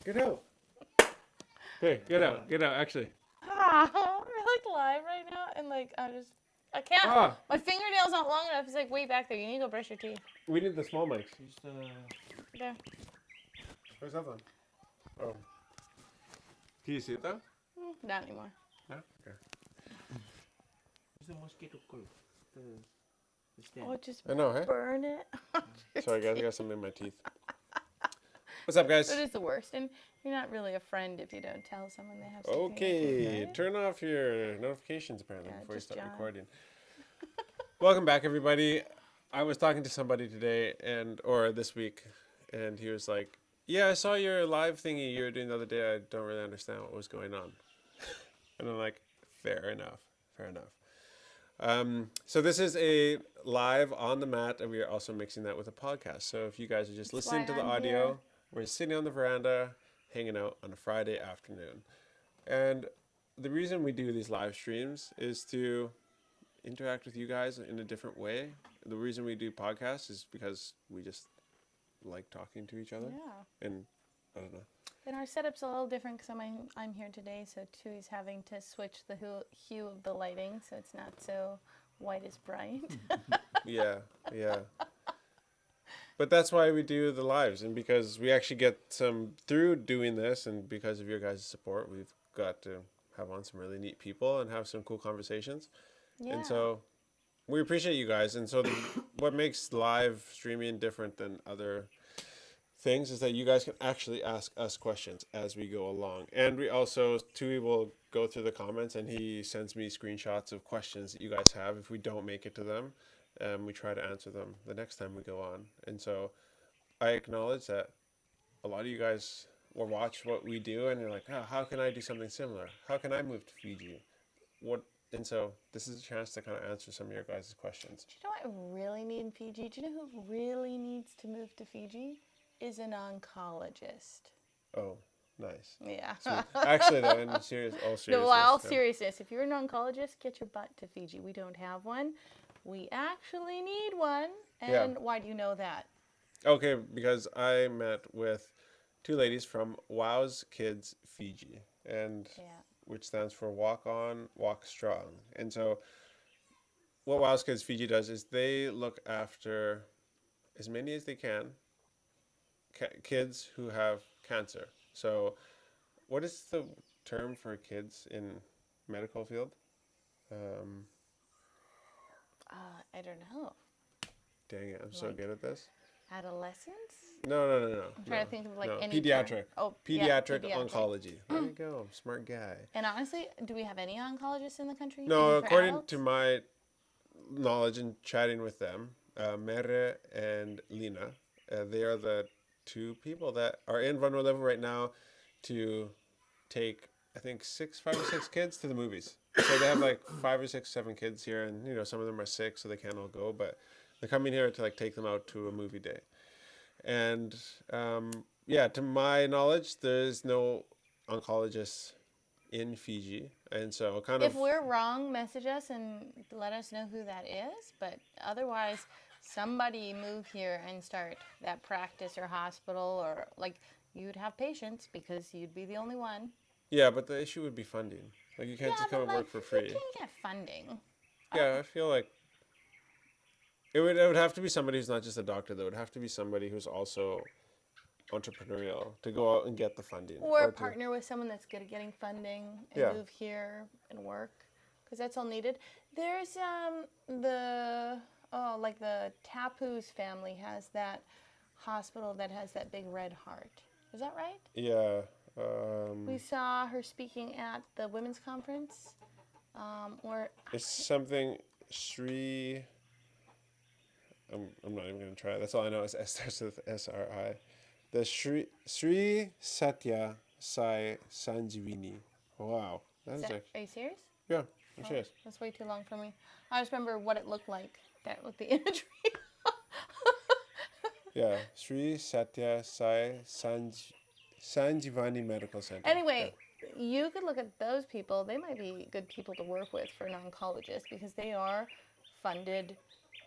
Get out. Hey, get out. Get out, actually. We're like live right now, and like I can't. Ah. My fingernail's not long enough. It's like way back there. You need to go brush your teeth. We need the small mics. There. Where's that one? Oh. Can you see it though? Not anymore. No? Okay. Where's the mosquito coil? The stand. Oh, just I know, hey? burn it. Sorry guys, I got something in my teeth. What's up, guys? It is the worst, and you're not really a friend if you don't tell someone they have something. Okay, Right? turn off your notifications apparently Yeah, before you just start John. recording. Welcome back, everybody. I was talking to somebody today or this week, and he was like, "Yeah, I saw your live thingy you were doing the other day. I don't really understand what was going on." And I'm like, "Fair enough, fair enough." So this is a live on the mat, and we are also mixing that with a podcast. So if you guys are just listening why to the I'm audio, here. we're sitting on the veranda, hanging out on a Friday afternoon. And the reason we do these live streams is to interact with you guys in a different way. The reason we do podcasts is because we just like talking to each other. Yeah. And I don't know. And our setup's a little different because I'm here today, so Tui's having to switch the hue of the lighting so it's not so white as bright. Yeah, yeah. But that's why we do the lives, and because we actually get some through doing this, and because of your guys' support, we've got to have on some really neat people and have some cool conversations. Yeah. And so we appreciate you guys. And so what makes live streaming different than other things is that you guys can actually ask us questions as we go along. And we also, Tui will go through the comments and he sends me screenshots of questions that you guys have. If we don't make it to them, we try to answer them the next time we go on. And so I acknowledge that a lot of you guys will watch what we do and you're like, oh, how can I do something similar? How can I move to Fiji? And so this is a chance to kind of answer some of your guys' questions. Do you know what I really need in Fiji? Do you know who really needs to move to Fiji? Is an oncologist. Oh, nice. Yeah. Sweet. Actually, though, in all seriousness. No, all seriousness, if you're an oncologist, get your butt to Fiji. We don't have one. We actually need one. And why do you know that? Okay, because I met with two ladies from WOWS Kids Fiji, and which stands for Walk On, Walk Strong. And so what WOWS Kids Fiji does is they look after as many as they can kids who have cancer. So what is the term for kids in medical field? I don't know. Dang it, I'm so good at this. Adolescence? No. I'm trying to think of any pediatric. term. Oh, pediatric oncology. There you go, smart guy. And honestly, do we have any oncologists in the country? No, Even for according adults? to my knowledge and chatting with them, Mere and Lina, they are the two people that are in vulnerable level right now to take, I think, 5 or 6 kids to the movies. So they have like 5 or 6, 7 kids here, and some of them are sick, so they can't all go, but they're coming here to take them out to a movie day. And to my knowledge, there's no oncologists in Fiji, and so if we're wrong, message us and let us know who that is. But otherwise, somebody move here and start that practice or hospital, or you'd have patients because you'd be the only one. Yeah, but the issue would be funding. You can't just come and work for free. You can't get funding. Yeah, I feel like it would have to be somebody who's not just a doctor, though. It would have to be somebody who's also entrepreneurial to go out and get the funding. Or partner with someone that's good at getting funding and move here and work, because that's all needed. There's the Tapu's family has that hospital that has that big red heart. Is that right? Yeah. We saw her speaking at the women's conference. It's something Sri. I'm not even gonna try. That's all I know. Is starts with SRI. The Sri Satya Sai Sanjivini. Wow, are you serious? Yeah, I'm serious. That's way too long for me. I just remember what it looked like. That with the imagery. Yeah, Sri Satya Sai Sanjivani Medical Center. Anyway, you could look at those people. They might be good people to work with for an oncologist because they are funded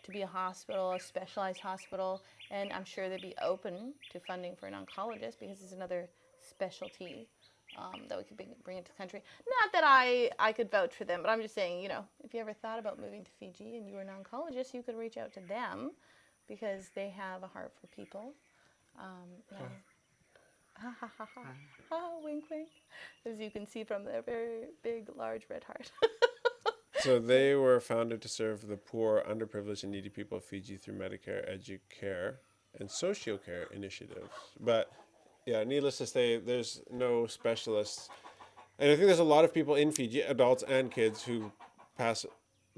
to be a hospital, a specialized hospital, and I'm sure they'd be open to funding for an oncologist because it's another specialty that we could bring into the country. Not that I could vouch for them, but I'm just saying, you know, if you ever thought about moving to Fiji and you were an oncologist, you could reach out to them because they have a heart for people. Yeah. Ha ha ha ha. Ha, wink wink. As you can see from their very big, large red heart. So they were founded to serve the poor, underprivileged, and needy people of Fiji through Medicare, Educare, and Social-Care initiatives. But yeah, needless to say, there's no specialists. And I think there's a lot of people in Fiji, adults and kids, who pass.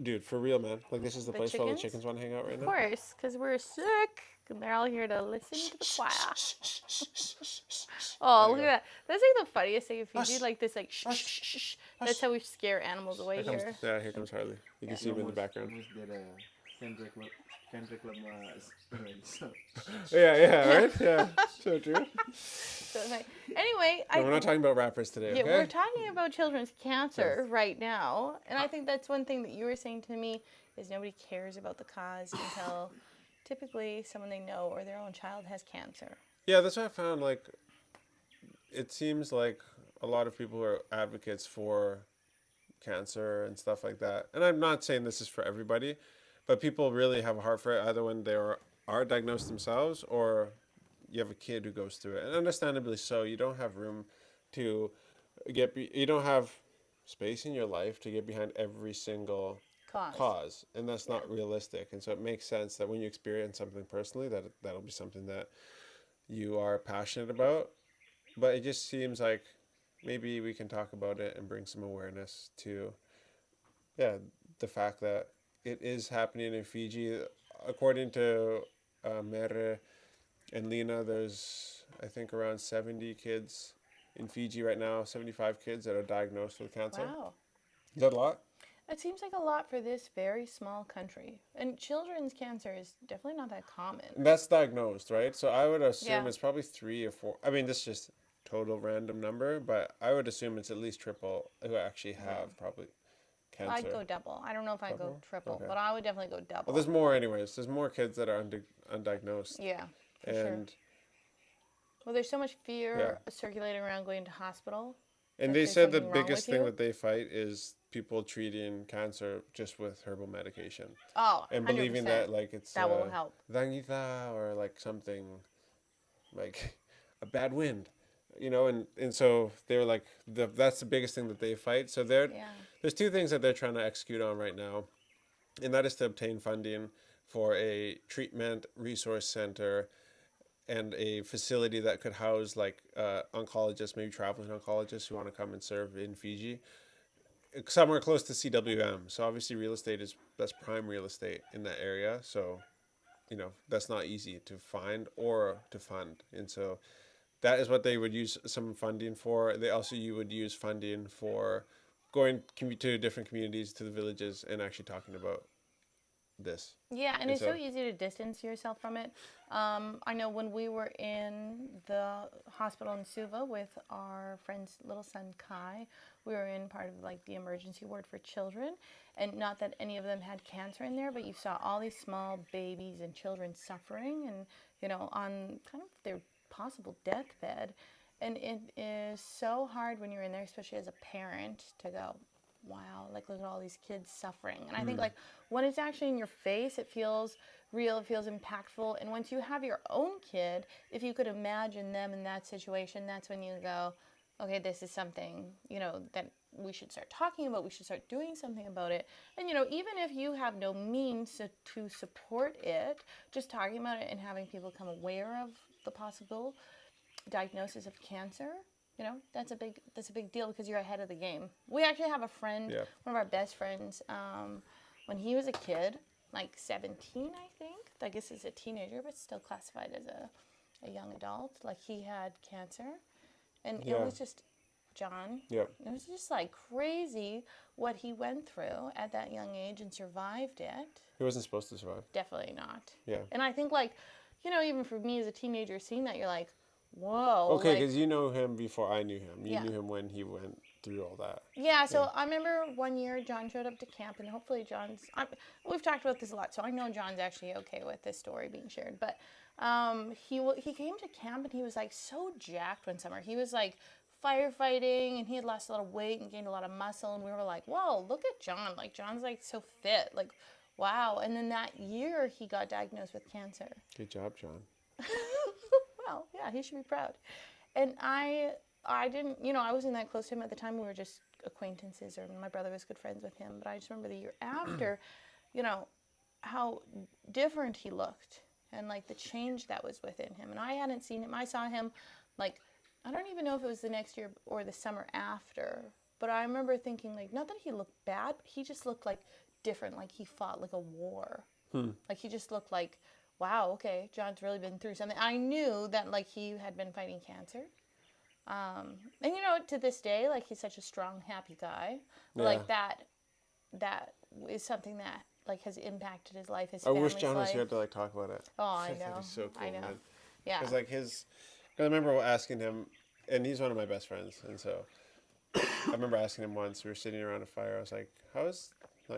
Dude, for real, man. Like, this is the place where all the chickens want to hang out right Of now. course, because we're sick. And they're all here to listen to the choir. Oh, look at that. That's like the funniest thing in Fiji. Hush. Like this, like, shh, shh, shh, shh. That's how we scare animals away here. Yeah, here comes Harley. You can see him in the background. Almost did a country club so. Yeah, right? Yeah, so true. So, like, anyway, No, we're not talking about rappers today, yeah, okay? we're talking about children's cancer right now. And I think that's one thing that you were saying to me is nobody cares about the cause until typically someone they know or their own child has cancer. Yeah, that's what I found. Like, it seems like a lot of people who are advocates for cancer and stuff like that. And I'm not saying this is for everybody, but people really have a heart for it either when they are diagnosed themselves or you have a kid who goes through it. And understandably so, you don't have room to you don't have space in your life to get behind every single cause, and that's not realistic. And so it makes sense that when you experience something personally, that'll be something that you are passionate about. But it just seems like maybe we can talk about it and bring some awareness to the fact that it is happening in Fiji. According to Mere and Lena, there's I think around 70 kids in Fiji right now, 75 kids that are diagnosed with cancer. Wow. Is that a lot? It seems like a lot for this very small country. And children's cancer is definitely not that common. That's diagnosed, right? So I would assume Yeah. it's probably 3 or 4. I mean, this is just total random number, but I would assume it's at least triple who actually have probably cancer. I'd go double. I don't know if I'd go triple, Okay. but I would definitely go double. Well, there's more anyways. There's more kids that are undiagnosed. Yeah, for sure. And Well, there's so much fear circulating around going to hospital. and that they there's said the something wrong biggest with thing you. that they fight is people treating cancer just with herbal medication. Oh, And 100%. believing that like it's That will help. Dangita or like something like a bad wind, and so they're like that's the biggest thing that they fight. So there's 2 things that they're trying to execute on right now, and that is to obtain funding for a treatment resource center and a facility that could house like oncologists, maybe traveling oncologists who want to come and serve in Fiji, somewhere close to CWM. So obviously real estate that's prime real estate in that area. So, that's not easy to find or to fund. And so that is what they would use some funding for. You would use funding for going to different communities, to the villages, and actually talking about this. Yeah, and it's so easy to distance yourself from it. I know when we were in the hospital in Suva with our friend's little son Kai, we were in part of like the emergency ward for children, and not that any of them had cancer in there, but you saw all these small babies and children suffering, and on kind of their possible deathbed, and it is so hard when you're in there, especially as a parent, to go, wow, like look at all these kids suffering. And I think like when it's actually in your face, it feels real, it feels impactful. And once you have your own kid, if you could imagine them in that situation, that's when you go, okay, this is something, that we should start talking about, we should start doing something about it. And, even if you have no means to support it, just talking about it and having people become aware of the possible diagnosis of cancer, that's a big deal because you're ahead of the game. We actually have a friend, one of our best friends, when he was a kid, like 17, I think. I guess he's a teenager, but still classified as a young adult. Like he had cancer, and it was just John. Yeah. It was just like crazy what he went through at that young age and survived it. He wasn't supposed to survive. Definitely not. Yeah. And I think like, even for me as a teenager, seeing that, you're like, whoa. Okay, like, because you know him before I knew him. You Yeah. knew him when he went through all that. Yeah, so I remember one year John showed up to camp, and hopefully we've talked about this a lot, so I know John's actually okay with this story being shared. But he came to camp, and he was like so jacked one summer. He was like firefighting, and he had lost a lot of weight and gained a lot of muscle, and we were like, whoa, look at John. Like, John's like so fit. Like, wow. And then that year he got diagnosed with cancer. Good job, John. Well, yeah, he should be proud. And I didn't, I wasn't that close to him at the time. We were just acquaintances, or my brother was good friends with him. But I just remember the year after, how different he looked, and like the change that was within him. And I hadn't seen him. I saw him like, I don't even know if it was the next year or the summer after. But I remember thinking, like, not that he looked bad, but he just looked like different, like he fought like a war. Like he just looked like, wow, okay, John's really been through something. I knew that like he had been fighting cancer. And to this day, like he's such a strong, happy guy. But, like that is something that like has impacted his life, his family's life. I wish John was here to like talk about it. Oh, I know. That'd be so cool, I know. man. Yeah. Because like I remember asking him, and he's one of my best friends, and so I remember asking him once. We were sitting around a fire. I was like,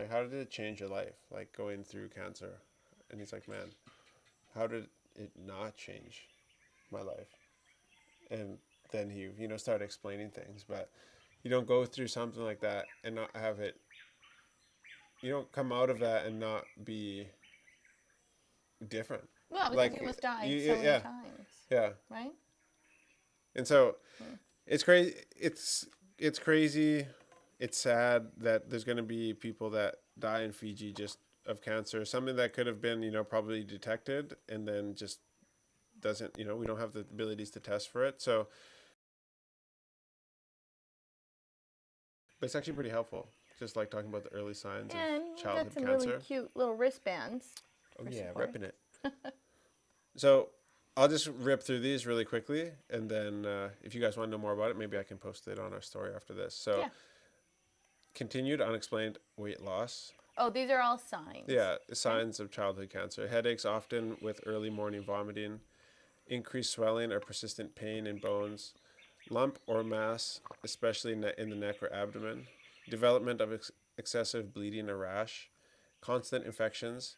how did it change your life, like going through cancer? And he's like, man, how did it not change my life? And then he, started explaining things. But you don't go through something like that and not have it. You don't come out of that and not be different. Well, because like he was died you, so many times. Yeah. Right? And so it's crazy. It's crazy. It's sad that there's going to be people that die in Fiji just of cancer, something that could have been, probably detected and then just doesn't, we don't have the abilities to test for it. So, but it's actually pretty helpful. Just like talking about the early signs of childhood got some cancer. really cute little wristbands. Oh yeah, support. repping it. So I'll just rip through these really quickly, and then if you guys want to know more about it, maybe I can post it on our story after this. So, continued unexplained weight loss. Oh, these are all signs. Yeah, signs of childhood cancer. Headaches, often with early morning vomiting. Increased swelling or persistent pain in bones. Lump or mass, especially in the neck or abdomen. Development of excessive bleeding or rash. Constant infections.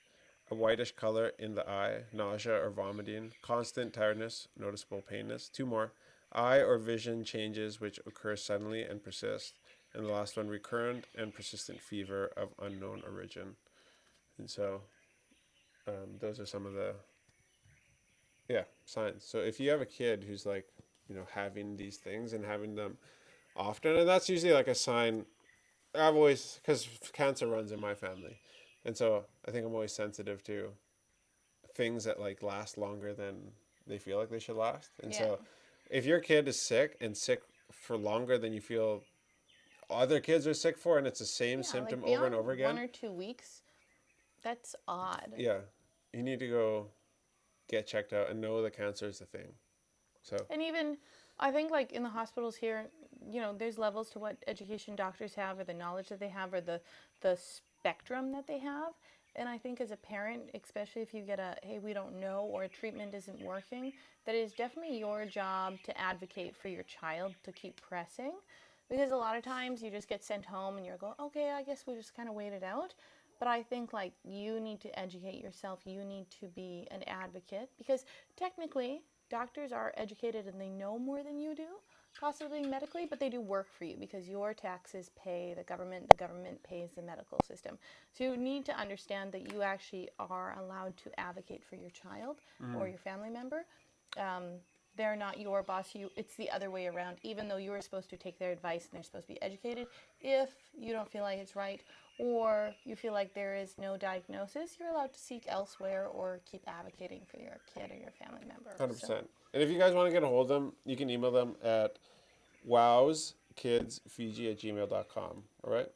A whitish color in the eye, nausea or vomiting, constant tiredness, noticeable painness. 2 more. Eye or vision changes which occur suddenly and persist. And the last one, recurrent and persistent fever of unknown origin. And so those are some of the signs. So if you have a kid who's like, having these things and having them often, and that's usually like a sign, because cancer runs in my family. And so I think I'm always sensitive to things that like last longer than they feel like they should last. And so if your kid is sick for longer than you feel other kids are sick for, and it's the same symptom like over and over again. 1 or 2 weeks, that's odd. Yeah. You need to go get checked out and know that cancer is the thing. So. And even, I think like in the hospitals here, there's levels to what education doctors have, or the knowledge that they have, or the spectrum that they have. And I think as a parent, especially if you get hey, we don't know, or a treatment isn't working, that it is definitely your job to advocate for your child to keep pressing. Because a lot of times you just get sent home and you're going, okay, I guess we'll just kind of wait it out. But I think like you need to educate yourself. You need to be an advocate, because technically doctors are educated and they know more than you do, possibly medically, but they do work for you because your taxes pay the government pays the medical system. So you need to understand that you actually are allowed to advocate for your child or your family member. They're not your boss. It's the other way around. Even though you're supposed to take their advice and they're supposed to be educated, if you don't feel like it's right, or you feel like there is no diagnosis, you're allowed to seek elsewhere or keep advocating for your kid or your family member. 100%. So. And if you guys want to get a hold of them, you can email them at wowskidsfiji@gmail.com. All right?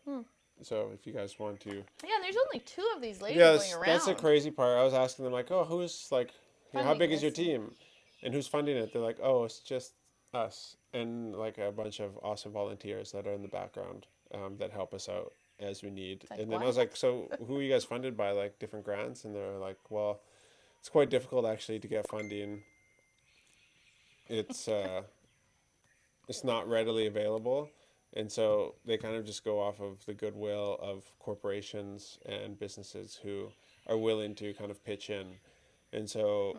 So if you guys want to. Yeah, and there's only 2 of these ladies going around. That's the crazy part. I was asking them, like, oh, who's, like, how big is your this? team? And who's funding it? They're like, oh, it's just us. And, like, a bunch of awesome volunteers that are in the background that help us out as we need. Like, and then what? I was like, so who are you guys funded by, like, different grants? And they're like, well, it's quite difficult, actually, to get funding. It's not readily available. And so they kind of just go off of the goodwill of corporations and businesses who are willing to kind of pitch in. And so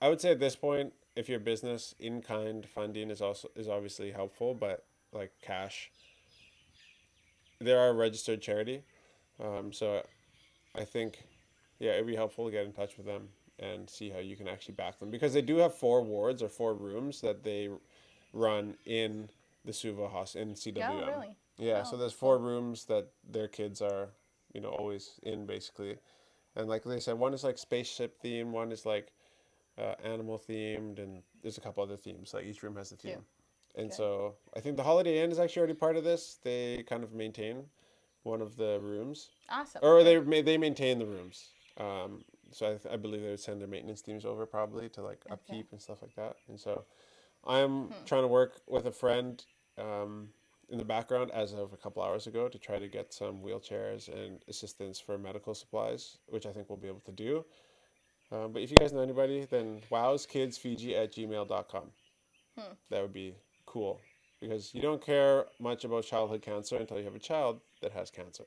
I would say at this point, if your business, in-kind funding is obviously helpful, but like cash, they are a registered charity. So I think, yeah, it'd be helpful to get in touch with them and see how you can actually back them, because they do have 4 wards or 4 rooms that they run in the Suva house in CWM. Oh, really? Yeah, Oh, so there's 4 rooms that their kids are, always in basically. And like they said, one is like spaceship themed, one is like animal themed, and there's a couple other themes. Like each room has a theme. Cute. And Good. so I think the Holiday Inn is actually already part of this. They kind of maintain one of the rooms, Awesome. or they maintain the rooms. So I believe they would send their maintenance teams over probably to like upkeep and stuff like that. And so I'm trying to work with a friend in the background as of a couple hours ago to try to get some wheelchairs and assistance for medical supplies, which I think we'll be able to do. But if you guys know anybody, then wowskidsfiji@gmail.com. That would be cool, because you don't care much about childhood cancer until you have a child that has cancer,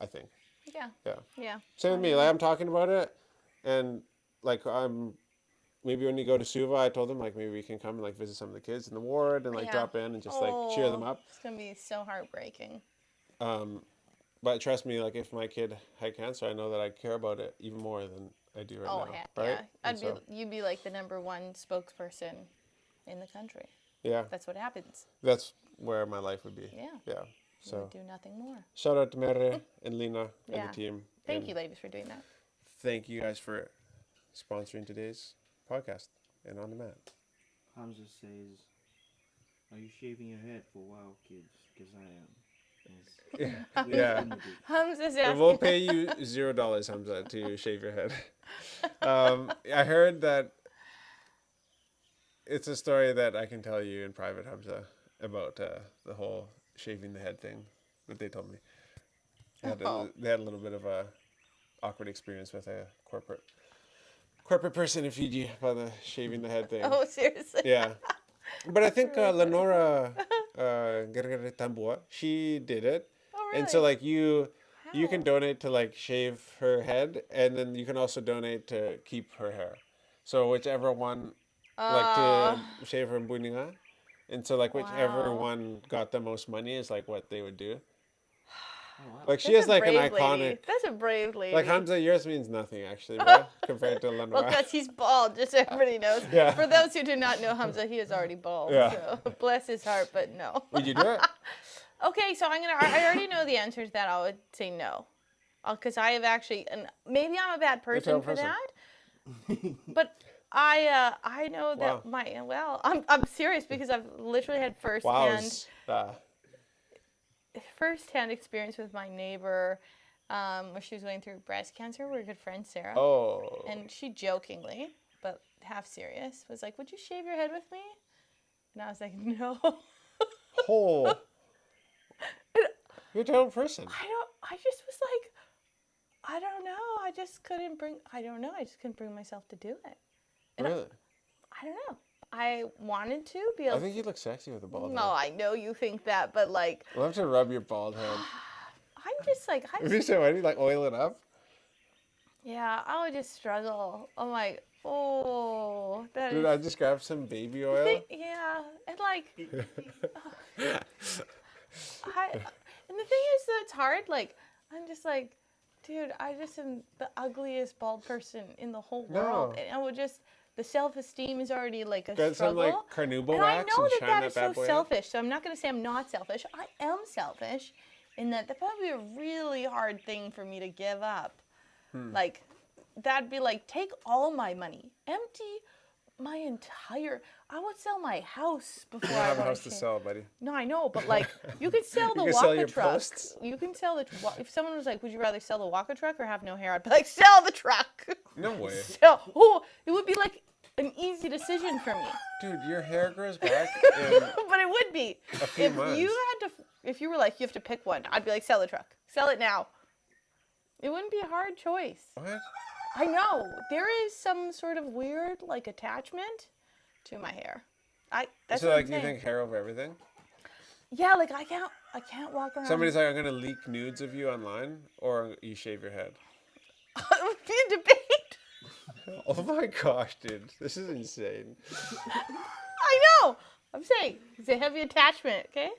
I think. Yeah. Yeah. Yeah. Same with me. Like, I'm talking about it, and like maybe when you go to Suva, I told them like maybe we can come and like visit some of the kids in the ward and like Yeah. drop in and just like cheer them up. It's gonna be so heartbreaking. But trust me, like if my kid had cancer, I know that I care about it even more than I do right now. Heck Right? yeah. You'd be like the #1 spokesperson in the country. Yeah. That's what happens. That's where my life would be. Yeah. Yeah. You So would do nothing more. shout out to Mere and Lena and Yeah. the team. Thank And you, ladies, for doing that. thank you guys for sponsoring today's podcast and on the mat. Hamza says, "Are you shaving your head for WOW kids? Because I am." Yes. Yeah. Hamza's And asking. we'll pay you $0, Hamza, to shave your head. I heard that it's a story that I can tell you in private, Hamza, about the whole shaving the head thing that they told me. They had a little bit of a awkward experience with a corporate person in Fiji about the shaving the head thing. Oh, seriously? Yeah. But I think Lenora Tambua, she did it. Oh, And so really? like you can How? donate to like shave her head, and then you can also donate to keep her hair. So whichever one like to shave her buninga. And so like whichever Wow. one got the most money is like what they would do. Oh, wow. Like she That's has a like an brave iconic lady. That's a brave lady. like Hamza, yours means nothing actually, bro, compared to Well, Lenora. because he's bald, just so everybody knows. Yeah. For those who do not know Hamza, he is already bald. Yeah. So bless his heart, but no. Would you do it? Okay, so I already know the answer to that. I would say no. Because I have actually, and maybe I'm a bad person terrible for person. that. But I know that Wow. I'm serious, because I've literally had firsthand experience with my neighbor, where she was going through breast cancer. We're good friends, Sarah. Oh. And she jokingly, but half serious, was like, "Would you shave your head with me?" And I was like, "No." Oh. You're a terrible person. I just was like, I don't know. I just couldn't bring myself to do it. And Really? I don't know. I wanted to be able I think you look sexy with a bald No, head. I know you think that, but like, I'll have to rub your bald head. I'm just like, If you say, why do you like oil it up? yeah, I would just struggle. I'm like, oh, that Dude, is. I just grabbed some baby oil. Yeah, and like, and the thing is that it's hard. Like, I'm just like, dude, I just am the ugliest bald person in the whole world, No. and I would just. The self-esteem is already like a Got some struggle. like carnauba And I wax know and that shine that that is bad so boy out. selfish. So I'm not going to say I'm not selfish. I am selfish in that probably a really hard thing for me to give up. Like, that'd be like, take all my money, empty my entire. I would sell my house before You I don't have a wanna house to change. sell, buddy. No, I know, but like, you could sell the You can sell Waka your truck. posts. You can sell the. If someone was like, "Would you rather sell the Waka truck or have no hair?" I'd be like, "Sell the truck." No way. So, oh, it would be like an easy decision for me. Dude, your hair grows back in But it would be. a few If months. you had to, if you were like, you have to pick one, I'd be like, sell the truck. Sell it now. It wouldn't be a hard choice. What? I know. There is some sort of weird, like, attachment to my hair. That's So what like, I'm you saying. think hair over everything? Yeah, like I can't walk around. Somebody's like, I'm gonna leak nudes of you online, or you shave your head. It would be a debate. Oh my gosh, dude, this is insane. I know. I'm saying it's a heavy attachment. Okay.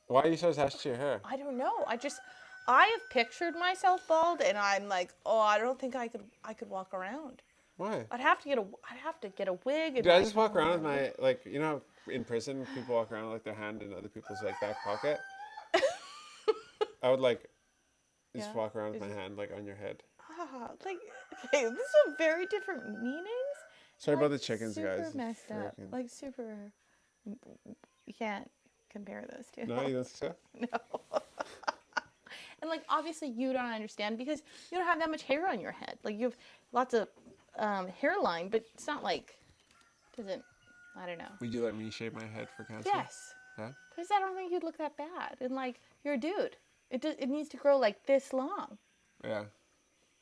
Why are you so attached to your hair? I don't know. I have pictured myself bald, and I'm like, oh, I don't think I could walk around. Why? I'd have to get a wig. And Dude, I just walk around with my, like, you know, in prison, people walk around with, like, their hand in other people's, like, back pocket. I would, like, just walk around with my hand, like, on your head. Like, okay, this is a very different meanings. Sorry like, about the chickens, super guys. Messed up. Like super. You can't compare those two. No, you don't think so? No. And like obviously you don't understand because you don't have that much hair on your head. Like you have lots of hairline, but it's not like doesn't. I don't know. Would you let me shave my head for cancer? Yes. Yeah? Because I don't think you'd look that bad. And like you're a dude. It needs to grow like this long. Yeah.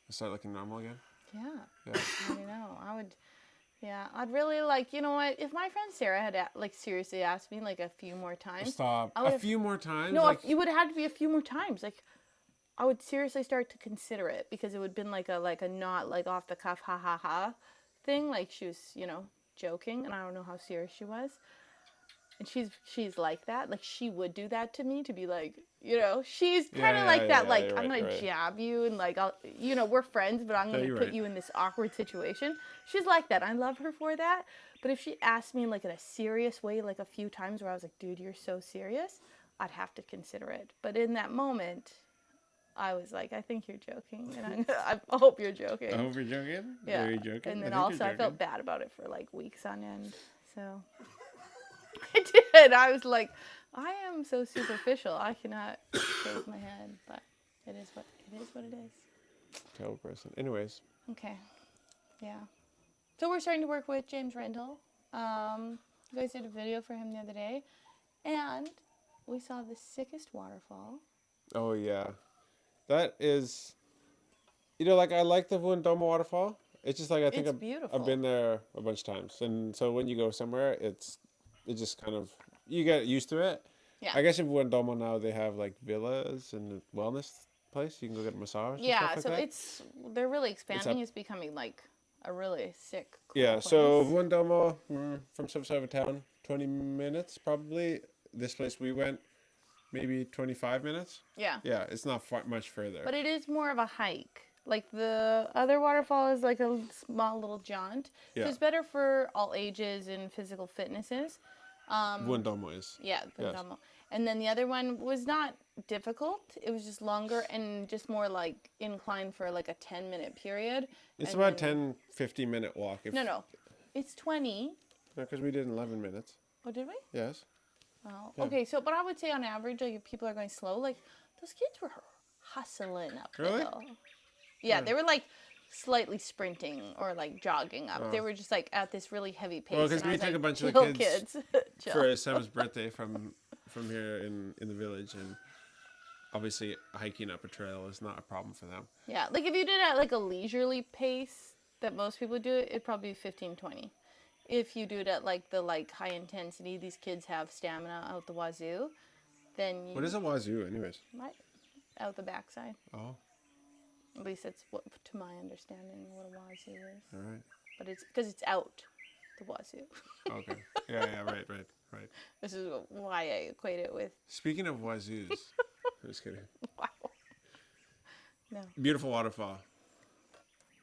Start looking normal again? Yeah. Yeah. I don't know. Yeah, I'd really like, you know what, if my friend Sarah had like seriously asked me like a few more times. Stop. A few more times? No, like... it would have had to be a few more times. Like, I would seriously start to consider it because it would have been like a not like off the cuff ha ha ha thing. Like she was, you know, joking, and I don't know how serious she was. And she's like that. Like she would do that to me to be like, you know, she's kind of like that. Yeah, like I'm gonna jab you and like I'll, you know, we're friends, but I'm gonna put you in this awkward situation. She's like that. I love her for that. But if she asked me like in a serious way, like a few times where I was like, dude, you're so serious, I'd have to consider it. But in that moment, I was like, I think you're joking, and I hope you're joking. I hope you're joking. Yeah. Are you joking? And then I also I felt bad about it for like weeks on end. So. I did. I was like, I am so superficial. I cannot shave my head, but it is what it is. Terrible person. Anyways. Okay. Yeah. So we're starting to work with James Rendell. You guys did a video for him the other day, and we saw the sickest waterfall. Oh yeah, that is. You know, like I like the Wundomo waterfall. It's just like I think beautiful. I've been there a bunch of times, and so when you go somewhere, it just kind of you get used to it. Yeah. I guess in Wundomo now they have like villas and a wellness place. You can go get a massage. Yeah, and stuff like that. they're really expanding. It's becoming like a really sick. Cool yeah. place. So Wundomo from some side of town, 20 minutes probably. This place we went, maybe 25 minutes. Yeah. Yeah, it's not much further. But it is more of a hike. Like the other waterfall is like a small little jaunt. Yeah. So it's better for all ages and physical fitnesses. Wundomo is. Yeah, Wundomo. Yes. And then the other one was not difficult. It was just longer and just more like inclined for like a 10-minute period. It's about 10-15 minute walk. No. It's 20. No, because we did 11 minutes. Oh, did we? Yes. Oh, yeah. Okay. So, but I would say on average, like if people are going slow, like those kids were hustling up the hill. Yeah, they were like slightly sprinting or like jogging up. They were just like at this really heavy pace. Well, because we took a bunch of the kids for Sam's birthday from here in the village, and obviously hiking up a trail is not a problem for them. Yeah, like if you did it at like a leisurely pace that most people do, it'd probably be 15-20. If you do it at like the high intensity, these kids have stamina out the wazoo, then you... What is a wazoo anyways? Right, out the backside. Oh. At least that's what, to my understanding, what a wazoo is. All right. But it's because it's out the wazoo. Okay. Yeah, right. This is why I equate it with. Speaking of wazoos, I'm just kidding. Wow. No. Beautiful waterfall,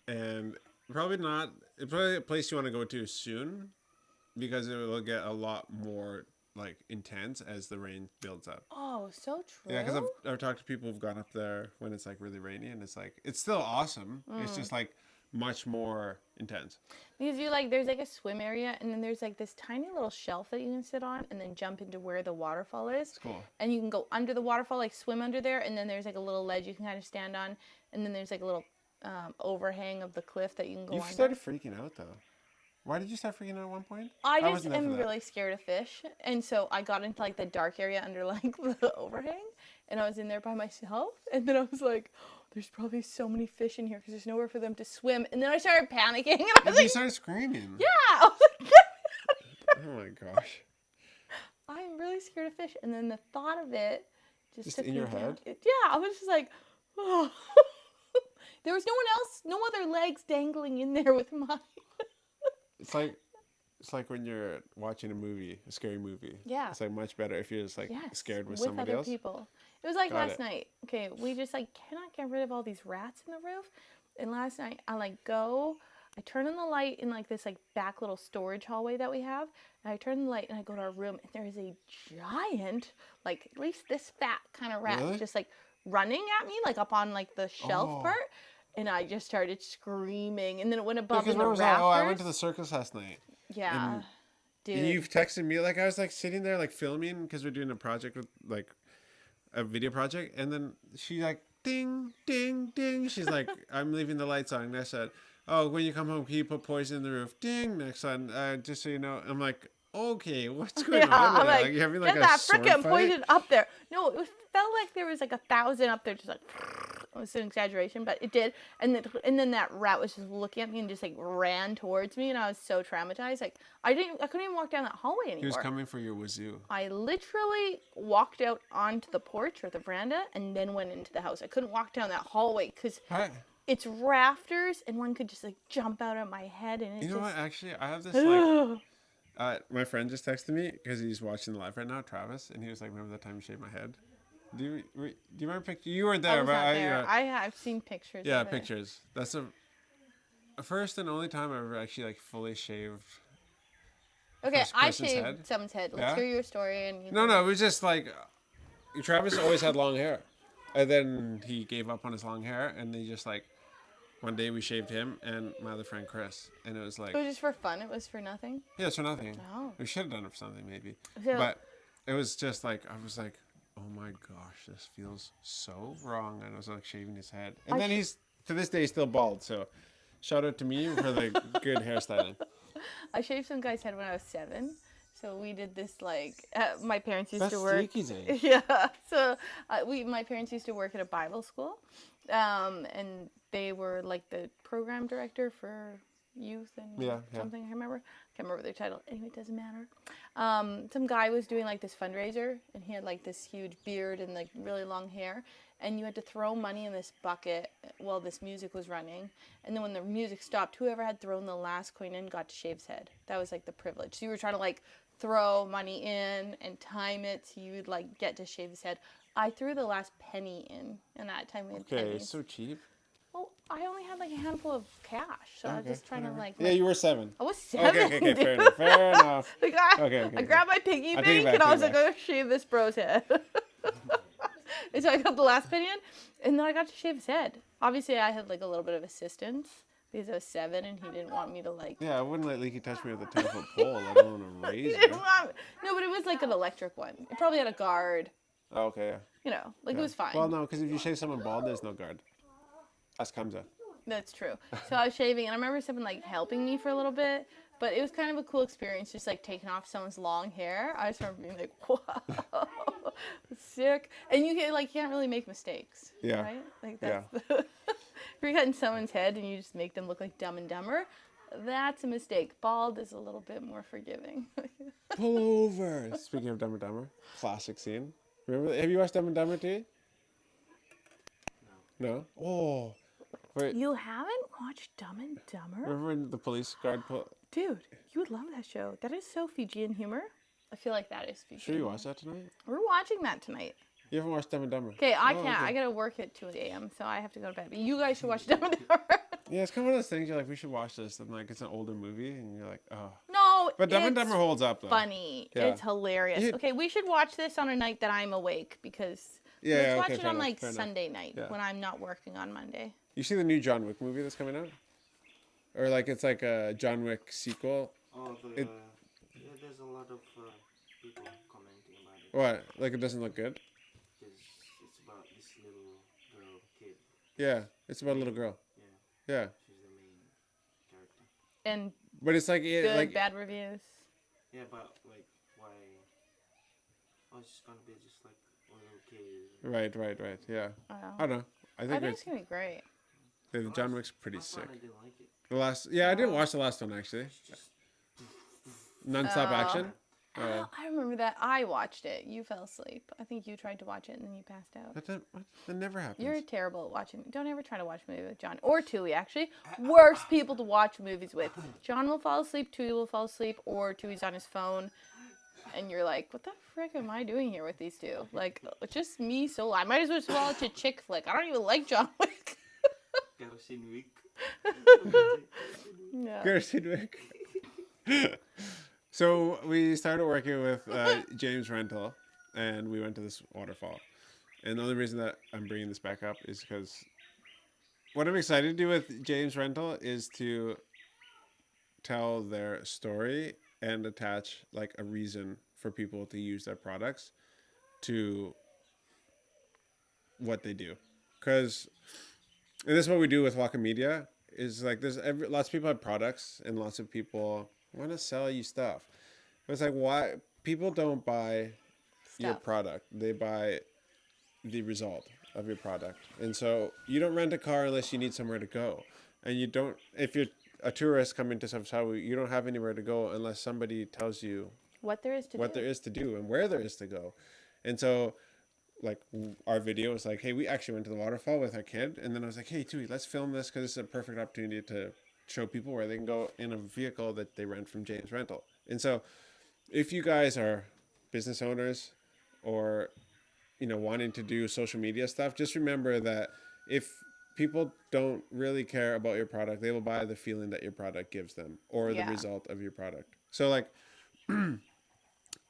and probably a place you want to go to soon, because it will get a lot more like intense as the rain builds up. Oh, so true. Yeah, because I've talked to people who've gone up there when it's like really rainy, and it's still awesome. It's just like much more intense. Because there's like a swim area, and then there's like this tiny little shelf that you can sit on, and then jump into where the waterfall is. It's cool. And you can go under the waterfall, like swim under there, and then there's like a little ledge you can kind of stand on, and then there's like a little overhang of the cliff that you can go under. You started freaking out though. Why did you start freaking out at one point? I just am really scared of fish. And so I got into like the dark area under like the overhang, and I was in there by myself. And then I was like, oh, there's probably so many fish in here because there's nowhere for them to swim. And then I started panicking. And I was you started screaming. Yeah. I was like, oh my gosh. I'm really really scared of fish. And then the thought of it just took in me your down. head? Yeah, I was just like, oh. There was no one else, no other legs dangling in there with mine. It's like when you're watching a movie, a scary movie. Yeah. It's like much better if you're just like Yes, scared with with somebody other else. people. It was like Got last it. night. Okay, we just like cannot get rid of all these rats in the roof. And last night I turn on the light in like this like back little storage hallway that we have. And I turn the light and I go to our room and there is a giant, like at least this fat kind of rat Really? just like running at me like up on like the shelf Oh. part. And I just started screaming and then it went above Because in the where was I? rafters. Oh, I went to the circus last night. Yeah. and- Dude. And you've texted me like I was like sitting there like filming because we're doing a project with like a video project, and then she like ding ding ding. She's like, I'm leaving the lights on, and I said, oh, when you come home, can you put poison in the roof? Ding. Next one, just so you know, I'm like, okay, what's going Yeah, on? I'm There? like, You're having like get a that sword freaking fight? poison up there. No, felt like there was like 1,000 up there, just like it was an exaggeration, but it did. And then that rat was just looking at me and just like ran towards me, and I was so traumatized. Like I couldn't even walk down that hallway anymore. He was coming for your wazoo. I literally walked out onto the porch or the veranda and then went into the house. I couldn't walk down that hallway because Hi. it's rafters and one could just like jump out of my head and it's You know just. what? Actually, I have this like. My friend just texted me because he's watching live right now, Travis, and he was like, "Remember that time you shaved my head? Do you remember picture? You weren't there, I was but not there. I've seen pictures. yeah, of it. pictures. That's the first and only time I've ever actually like fully shaved. Okay, first I person's shaved head. someone's head. Let's Yeah? hear your story. And No, it was just like Travis always had long hair, and then he gave up on his long hair, and they just like one day we shaved him and my other friend Chris, and it was like It was just for fun. It was for nothing. yeah, it's for nothing. Oh. We should have done it for something maybe, So- but it was just like I was like, oh my gosh, this feels so wrong, and I was like shaving his head, and then he's to this day still bald. So shout out to me for the good hairstyling. I shaved some guy's head when I was 7. So we did this like my parents used That's to work. Sneaky's age. Yeah. So my parents used to work at a Bible school, and they were like the program director for youth and Yeah. something. I can't remember their title. Anyway, it doesn't matter. Some guy was doing like this fundraiser, and he had like this huge beard and like really long hair, and you had to throw money in this bucket while this music was running, and then when the music stopped, whoever had thrown the last coin in got to shave his head. That was like the privilege. So you were trying to like throw money in and time it so you would like get to shave his head. I threw the last penny in, and that time we had Okay, pennies. it's so cheap. Well, I only had like a handful of cash, so I was just trying whatever. to like. Yeah, you were 7. I was 7. Okay, fair dude. enough. Fair enough. Like, I Okay. grabbed my piggy I take it bank back, and I take was it like, I'm gonna shave this bro's head. And so I got the last penny in, and then I got to shave his head. Obviously, I had like a little bit of assistance because I was 7, and he didn't want me to like. Yeah, I wouldn't let Leaky touch me with a 10-foot pole, let alone a He razor. didn't want me. No, but it was like an electric one. It probably had a guard. Oh, okay, yeah. You know, like Yeah. it was fine. Well, no, because if you shave someone bald, there's no guard. Ask Hamza. That's true. So I was shaving, and I remember someone like helping me for a little bit, but it was kind of a cool experience, just like taking off someone's long hair. I just remember being like, "Wow, sick!" And you can't really make mistakes, Yeah. right? Like that's if you're cutting someone's head and you just make them look like Dumb and Dumber, that's a mistake. Bald is a little bit more forgiving. Pull over. Speaking of Dumb and Dumber, classic scene. Remember? Have you watched Dumb and Dumber too? No. Oh. Wait. You haven't watched Dumb and Dumber? Remember when the police guard pulled? Dude, you would love that show. That is so Fijian humor. I feel like that is Fijian. Sure, you watched that tonight? We're watching that tonight. You haven't watched Dumb and Dumber? Okay, I Oh, can't. okay. I gotta work at 2 a.m., so I have to go to bed. But you guys should watch Dumb and Dumber. Yeah, it's kind of one of those things. You're like, we should watch this, and like, it's an older movie, and you're like, oh. No, But Dumb and it's Dumber holds up though. funny. Yeah. It's hilarious. You- Okay, we should watch this on a night that I'm awake because Yeah, let's yeah, watch okay, it fair on enough, like fair enough. Sunday night Yeah. when I'm not working on Monday. You see the new John Wick movie that's coming out? Or like it's like a John Wick sequel? Oh, It- yeah, there's a lot of people commenting about it. What? Like it doesn't look good? Because it's about this little girl, kid. Yeah, it's about a little girl. Yeah, Yeah, she's the main character. And but it's like good, like bad reviews. Yeah, but like, why? Oh, it's just gonna be just like a little kid. right. Yeah, I don't know. I don't know. I I think think it's it's gonna be great. the John Wick's pretty Last sick. one, I didn't like it. The last, yeah, I didn't watch the last one actually. It's just Non-stop Oh. action. I remember that I watched it. You fell asleep. I think you tried to watch it and then you passed out. That never happens. You're terrible at watching. Don't ever try to watch a movie with John. Or Tui, actually. Worst people to watch movies with. John will fall asleep, Tui will fall asleep, or Tui's on his phone. And you're like, what the frick am I doing here with these two? Like, just me solo. I might as well just watch a chick flick. I don't even like John Wick. Yeah. So we started working with James Rental, and we went to this waterfall. And the only reason that I'm bringing this back up is because what I'm excited to do with James Rental is to tell their story and attach like a reason for people to use their products to what they do. Because and this is what we do with Waka Media is like lots of people have products and lots of people want to sell you stuff. But it's like why people don't buy your product. They buy the result of your product. And so you don't rent a car unless you need somewhere to go. And you don't if you're a tourist coming to Savsawi, you don't have anywhere to go unless somebody tells you what there is to do and where there is to go. And so like our video was like, hey, we actually went to the waterfall with our kid. And then I was like, hey, Tui, let's film this because it's a perfect opportunity to show people where they can go in a vehicle that they rent from James Rental. And so if you guys are business owners or, wanting to do social media stuff, just remember that if people don't really care about your product, they will buy the feeling that your product gives them or the result of your product. So like,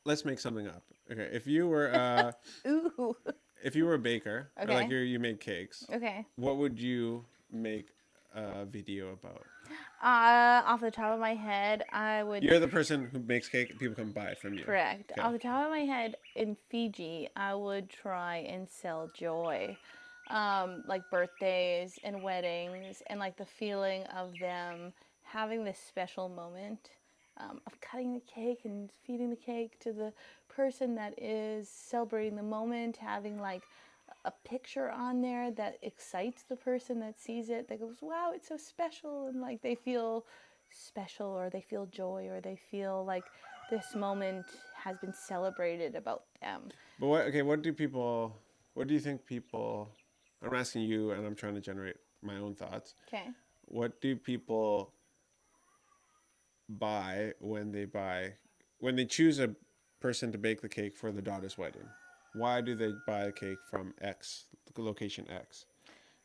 let's make something up. Okay. If you were, Ooh. if you were a baker, Okay. or like you made cakes, Okay. what would you make a video about? Off the top of my head, I would... You're the person who makes cake and people come buy it from you. Correct. Okay. Off the top of my head, in Fiji, I would try and sell joy. Like birthdays and weddings and like the feeling of them having this special moment of cutting the cake and feeding the cake to the person that is celebrating the moment, having like a picture on there that excites the person that sees it, that goes, wow, it's so special, and like they feel special or they feel joy or they feel like this moment has been celebrated about them. But what do you think people, I'm asking you and I'm trying to generate my own thoughts. Okay. What do people buy when they choose a person to bake the cake for their daughter's wedding? Why do they buy a cake from location X?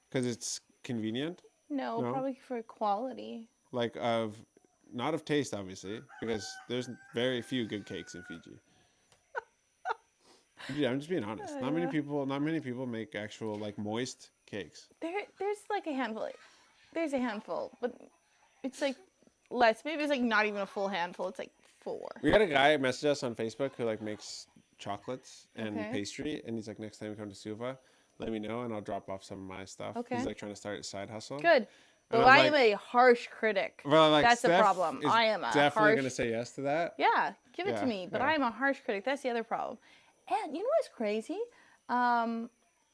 Because it's convenient? No, probably for quality. Like not of taste, obviously, because there's very few good cakes in Fiji. Yeah, I'm just being honest. Not many people make actual like moist cakes. There's like a handful. There's a handful, but it's like less. Maybe it's like not even a full handful. It's like 4. We had a guy message us on Facebook who like makes chocolates and Okay. pastry, and he's like, next time you come to Suva, let me know and I'll drop off some of my stuff. Okay. He's like trying to start a side hustle. Good. But And I I was am a harsh critic. Well, I'm like, That's the Steph problem. is I am a definitely harsh... gonna say yes to that. Yeah, give it Yeah, to me. But yeah. I am a harsh critic. That's the other problem. And you know what's crazy?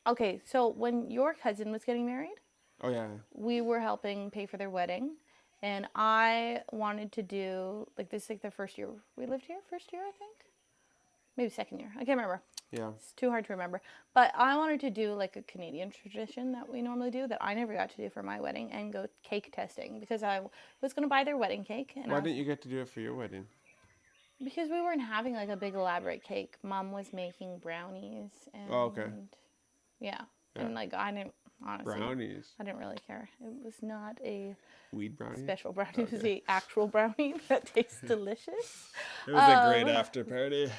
Okay, so when your cousin was getting married, Oh yeah. we were helping pay for their wedding. And I wanted to do, like, this is like the first year we lived here. First year, I think? Maybe second year. I can't remember. Yeah. It's too hard to remember. But I wanted to do like a Canadian tradition that we normally do that I never got to do for my wedding and go cake testing because I was going to buy their wedding cake. And Why didn't you get to do it for your wedding? Because we weren't having like a big elaborate cake. Mom was making brownies. And, Oh, okay. Yeah. Yeah. And like I didn't, honestly. Brownies. I didn't really care. It was not a Weed brownie. special brownie. It was the actual brownie that tastes delicious. It was a great after party.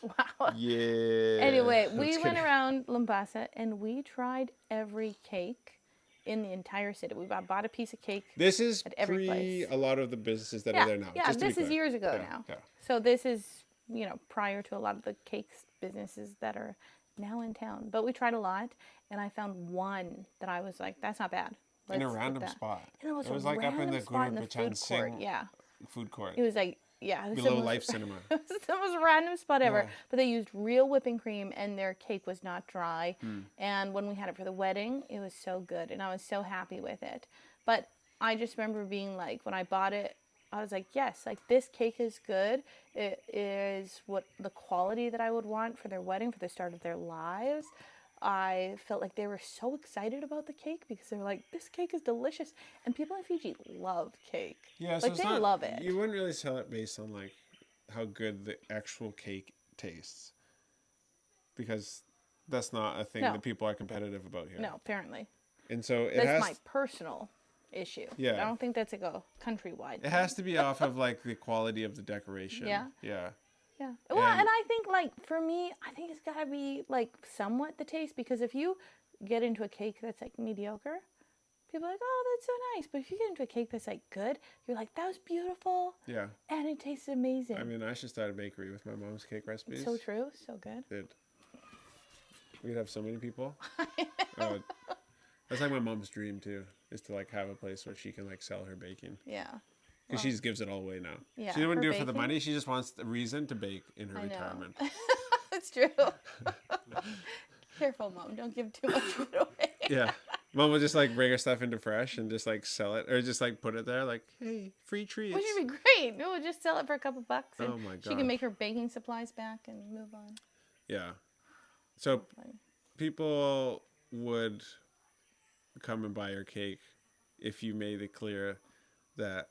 Wow. Yeah. Anyway, I'm we just went kidding. around Limbasa and we tried every cake in the entire city. We bought a piece of cake. This is at every pre place. a lot of the businesses that Yeah, are there now. yeah. just to be This is clear. years ago Yeah, now. yeah. So this is, prior to a lot of the cakes businesses that are now in town. But we tried a lot, and I found one that I was like, that's not bad. In a Let's get random that. spot. And it was a like up in random the spot in the Guru food court. Singh Yeah. food court. It was like, yeah. It was Below the most- Life Cinema. It was the most random spot ever. Yeah. But they used real whipping cream and their cake was not dry. And when we had it for the wedding, it was so good. And I was so happy with it. But I just remember being like, when I bought it, I was like, yes, like this cake is good. It is what the quality that I would want for their wedding, for the start of their lives. I felt like they were so excited about the cake because they were like, this cake is delicious. And people in Fiji love cake. Yeah, so Like it's they not, love it. you wouldn't really sell it based on like how good the actual cake tastes, because that's not a thing No. that people are competitive about here. No, apparently. And so it That's has my personal issue. Yeah. I don't think that's like a countrywide it has to be off of like the quality of the decoration. Yeah. Yeah. Yeah. Well, and I think like for me, I think it's gotta be like somewhat the taste, because if you get into a cake that's like mediocre, people are like, oh, that's so nice. But if you get into a cake that's like good, you're like, that was beautiful. Yeah. And it tastes amazing. I mean, I should start a bakery with my mom's cake recipes. So true. So good. We'd have so many people. Oh, that's like my mom's dream too, is to like have a place where she can like sell her baking. Yeah. Because she just gives it all away now. Yeah, She wouldn't her do it for the baking. money. She just wants a reason to bake in her I know. retirement. It's true. Careful, Mom. Don't give too much of it away. Yeah. Mom would just like bring her stuff into Fresh and just like sell it, or just like put it there like, hey, free treats. Which would be great. We would just sell it for a couple bucks, and Oh my she can gosh. make her baking supplies back and move on. Yeah. So Funny. people would come and buy your cake if you made it clear that,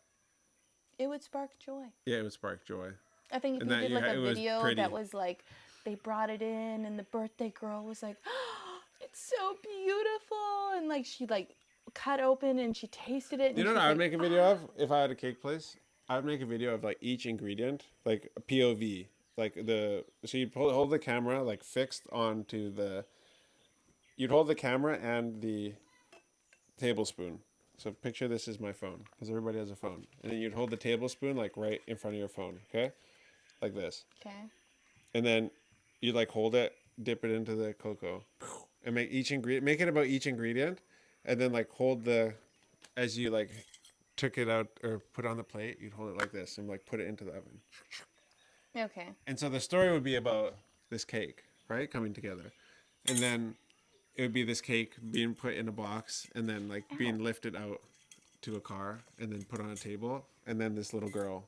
It would spark joy. yeah, it would spark joy. I think if And you that did you like ha- a it was video pretty. that was like, they brought it in and the birthday girl was like, oh, it's so beautiful. And like she like cut open and she tasted it. And You know she's what I would like, make a video of if I had a cake place? I would make a video of like each ingredient, like a POV. Like so you'd hold the camera like fixed onto you'd hold the camera and the tablespoon. So picture this is my phone, because everybody has a phone. And then you'd hold the tablespoon like right in front of your phone, okay? Like this. okay. And then you'd like hold it, dip it into the cocoa, and make it about each ingredient, and then like hold as you like took it out or put it on the plate, you'd hold it like this and like put it into the oven. Okay. And so the story would be about this cake, right? Coming together. And then it would be this cake being put in a box and then like being lifted out to a car and then put on a table. And then this little girl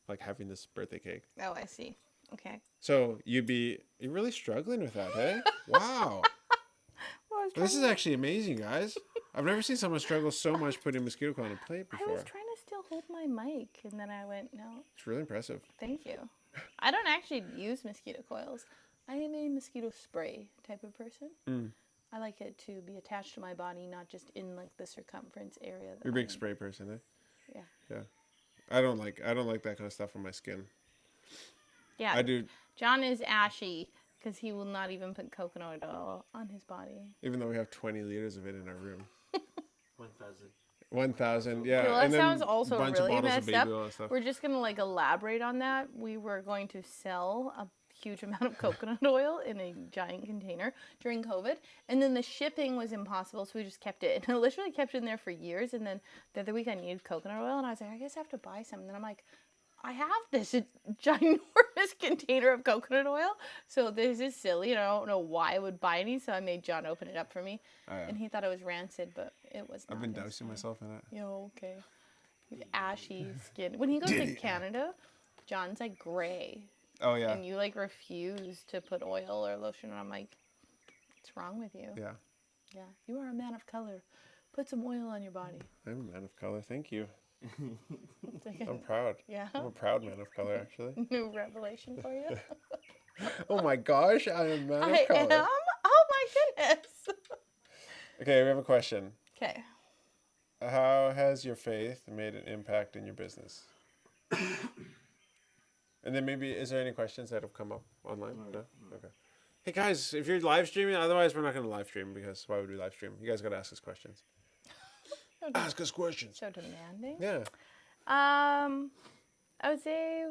like having this birthday cake. Oh, I see. Okay. So you're really struggling with that, hey? Wow. Well, I was This is trying- actually amazing, guys. I've never seen someone struggle so much putting mosquito coil on a plate I before. was trying to still hold my mic, and then I went, no, It's really impressive. thank you. I don't actually use mosquito coils. I am a mosquito spray type of person. Mm. I like it to be attached to my body, not just in like the circumference area. That You're a I'm big in. spray person, eh? Yeah. Yeah. I don't like that kind of stuff on my skin. Yeah. I do, John is ashy because he will not even put coconut oil on his body. even though we have 20 liters of it in our room. 1,000. 1,000, yeah. Well, and that then sounds also bunch really of bottles of messed baby up. oil and stuff. We're just gonna like elaborate on that. We were going to sell a huge amount of coconut oil in a giant container during COVID, and then the shipping was impossible, so we just kept it. And I literally kept it in there for years. And then the other week I needed coconut oil, and I was like, I guess I have to buy some. And then I'm like, I have this ginormous container of coconut oil, so this is silly, and I don't know why I would buy any. So I made John open it up for me, Oh, yeah. and he thought it was rancid, but it was not. I've been It was dousing fine. myself in it. Yo, okay. Ashy skin. When he goes to Canada, John's like gray, Oh, yeah. and you like refuse to put oil or lotion on. I'm like, what's wrong with you? Yeah. Yeah, you are a man of color. Put some oil on your body. I'm a man of color. Thank you. It's like a- I'm proud. yeah, I'm a proud man of color, actually. new revelation for you. Oh my gosh, I am a man of I color. am. Oh my goodness. Okay, we have a question. Okay. How has your faith made an impact in your business? And then maybe, is there any questions that have come up online? No? Okay. Hey guys, if you're live streaming, otherwise we're not going to live stream, because why would we live stream? You guys got to ask us questions. Ask us questions. So demanding. Yeah. I would say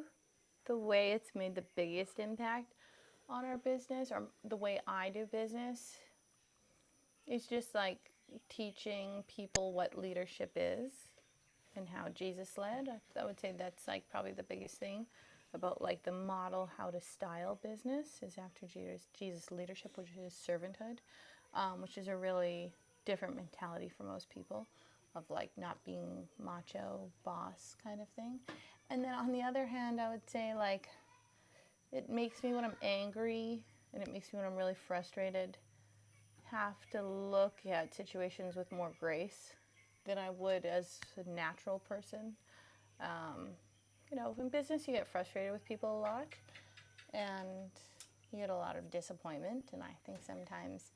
the way it's made the biggest impact on our business, or the way I do business, is just like teaching people what leadership is and how Jesus led. I would say that's like probably the biggest thing about like the model how to style business is after Jesus leadership, which is servanthood, which is a really different mentality for most people. of like not being macho boss kind of thing. And then on the other hand, I would say like it makes me when I'm angry and it makes me when I'm really frustrated have to look at situations with more grace than I would as a natural person. You know, in business you get frustrated with people a lot and you get a lot of disappointment, and I think sometimes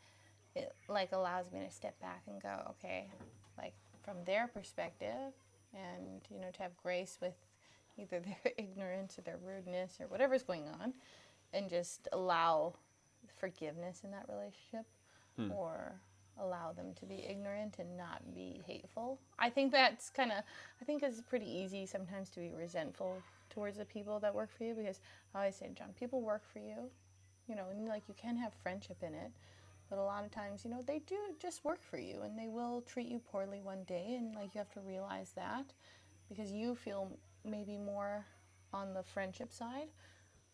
it like allows me to step back and go, okay, like from their perspective, and you know, to have grace with either their ignorance or their rudeness or whatever's going on, and just allow forgiveness in that relationship, or allow them to be ignorant and not be hateful. I think that's kind of, I think it's pretty easy sometimes to be resentful towards the people that work for you, because I always say, John, people work for you, you know, and like you can have friendship in it, but a lot of times, you know, they do just work for you and they will treat you poorly one day, and like you have to realize that, because you feel maybe more on the friendship side,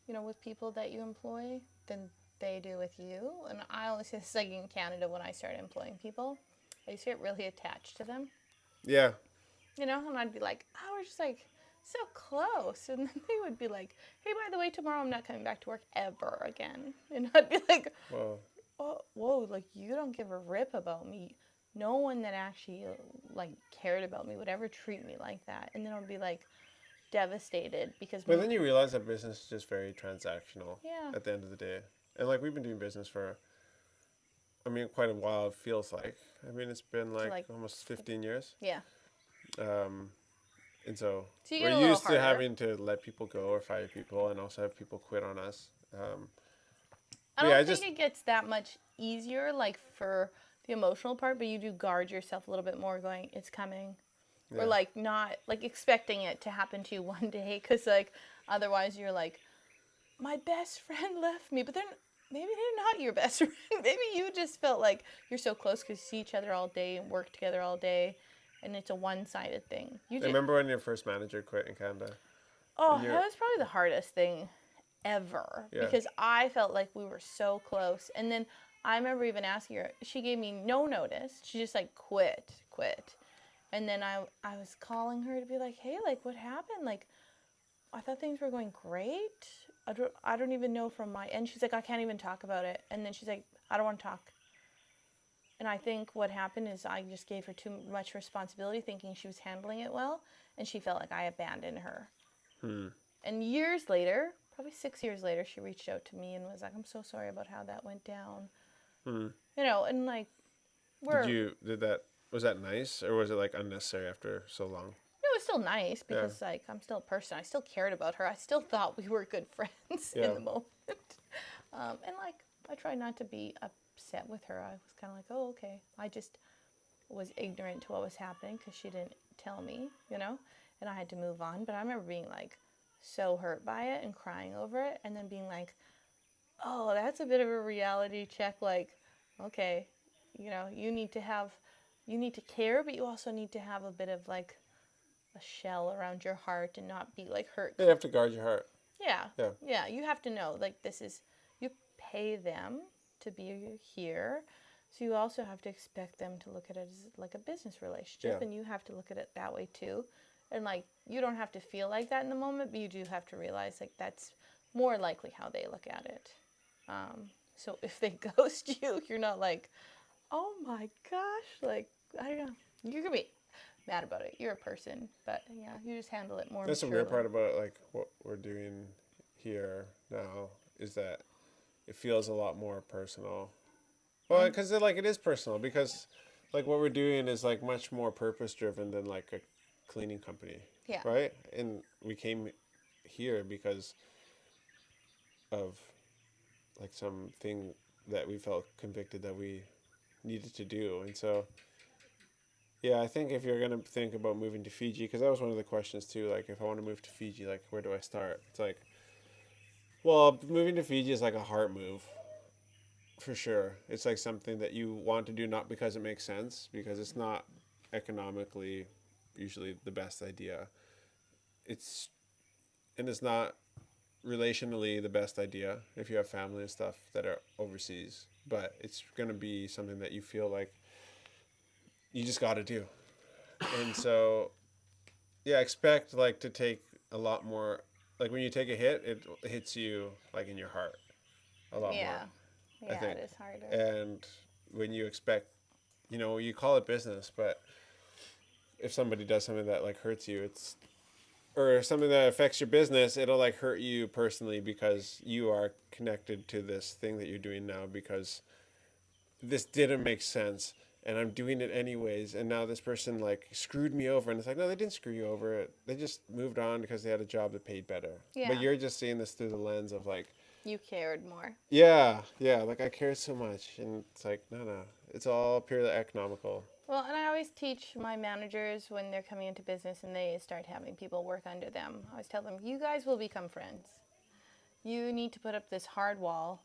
you know, with people that you employ than they do with you. And I always say this, like in Canada, when I started employing people, I used to get really attached to them, Yeah. you know, and I'd be like, oh, we're just like so close. And then they would be like, hey, by the way, tomorrow I'm not coming back to work ever again. And I'd be like, Well, oh, whoa, like you don't give a rip about me. No one that actually like cared about me would ever treat me like that. And then I'd be like devastated because but then you realize that business is just very transactional yeah, at the end of the day. And like we've been doing business for, I mean, quite a while, it feels like. I mean, it's been like almost 15 years. yeah. Um, and so So you we're get a little used to harder. having to let people go or fire people and also have people quit on us. I but don't yeah, think it gets that much easier, like for the emotional part, but you do guard yourself a little bit more, going, "It's coming," Yeah. or like not like expecting it to happen to you one day, because like otherwise you're like, "My best friend left me," but then maybe they're not your best friend. Maybe you just felt like you're so close because you see each other all day and work together all day, and it's a one-sided thing. You I just, remember when your first manager quit in Canada. oh, And that you're, was probably the hardest thing ever, Yeah. because I felt like we were so close. And then I remember even asking her, she gave me no notice. She just like quit. And then I was calling her to be like, hey, like what happened? Like I thought things were going great. I don't even know from my end. She's like, I can't even talk about it. And then she's like, I don't want to talk. And I think what happened is I just gave her too much responsibility, thinking she was handling it well, and she felt like I abandoned her. And years later, probably 6 years later, she reached out to me and was like, I'm so sorry about how that went down. You know, and like, was that nice or was it like unnecessary after so long? it was still nice because like I'm still a person. I still cared about her. I still thought we were good friends in the moment. And like, I tried not to be upset with her. I was kind of like, oh, okay. I just was ignorant to what was happening because she didn't tell me, you know, and I had to move on. But I remember being like so hurt by it and crying over it, and then being like, oh, that's a bit of a reality check. Like, okay, you know, you need to care, but you also need to have a bit of like a shell around your heart and not be like hurt. You have to guard your heart. Yeah, you have to know, like, this is, you pay them to be here, so you also have to expect them to look at it as like a business relationship, and you have to look at it that way too. And like, you don't have to feel like that in the moment, but you do have to realize like that's more likely how they look at it. So if they ghost you, you're not like, oh my gosh, like, I don't know, you're gonna be mad about it. You're a person, but yeah, you just handle it more. That's the weird part about like what we're doing here now is that it feels a lot more personal. Well, because like it is personal, because like what we're doing is like much more purpose driven than like a cleaning company. Yeah. Right. And we came here because of like something that we felt convicted that we needed to do, and so. Yeah, I think if you're going to think about moving to Fiji, because that was one of the questions too, like if I want to move to Fiji, like where do I start? It's like, well, moving to Fiji is like a heart move, for sure. It's like something that you want to do not because it makes sense, because it's not economically usually the best idea. It's not relationally the best idea if you have family and stuff that are overseas, but it's going to be something that you feel like you just got to do. And so, yeah, expect like to take a lot more. Like when you take a hit, it hits you like in your heart a lot more, Yeah. I Yeah, think. it is harder. And when you expect, you call it business, but if somebody does something that like hurts you, it's or something that affects your business, it'll like hurt you personally because you are connected to this thing that you're doing now because this didn't make sense and I'm doing it anyways. And now this person like screwed me over. And it's like, no, they didn't screw you over. They just moved on because they had a job that paid better. Yeah. But you're just seeing this through the lens of like, You cared more. yeah, like I care so much. And it's like, no, it's all purely economical. Well, and I always teach my managers when they're coming into business and they start having people work under them. I always tell them, you guys will become friends. You need to put up this hard wall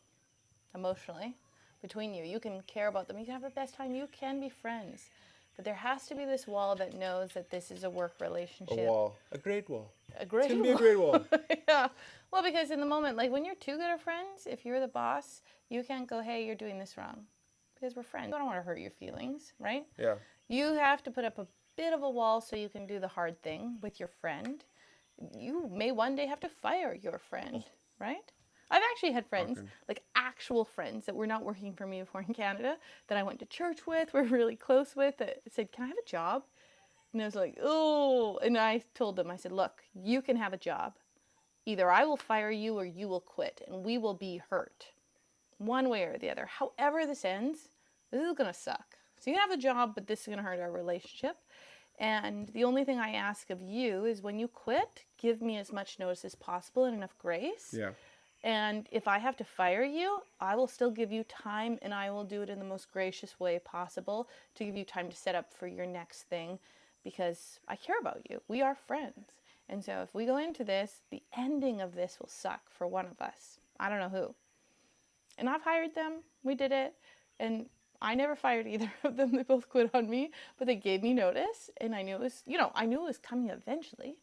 emotionally between you. You can care about them. You can have the best time. You can be friends. But there has to be this wall that knows that this is a work relationship. A wall. A great wall. A great It's going to be a great wall. Yeah. Well, because in the moment, like when you're two good of friends, if you're the boss, you can't go, hey, you're doing this wrong. Because we're friends. I don't want to hurt your feelings, right? Yeah. You have to put up a bit of a wall so you can do the hard thing with your friend. You may one day have to fire your friend, right? I've actually had friends, like actual friends that were not working for me before in Canada, that I went to church with, were really close with, that said, can I have a job? And I was like, oh, and I told them, I said, look, you can have a job. Either I will fire you or you will quit and we will be hurt. One way or the other. However this ends, this is going to suck. So you can have a job, but this is going to hurt our relationship. And the only thing I ask of you is when you quit, give me as much notice as possible and enough grace. Yeah. And if I have to fire you, I will still give you time and I will do it in the most gracious way possible to give you time to set up for your next thing because I care about you. We are friends. And so if we go into this, the ending of this will suck for one of us. I don't know who. And I've hired them. We did it. And I never fired either of them. They both quit on me, but they gave me notice. And I knew it was, I knew it was coming eventually.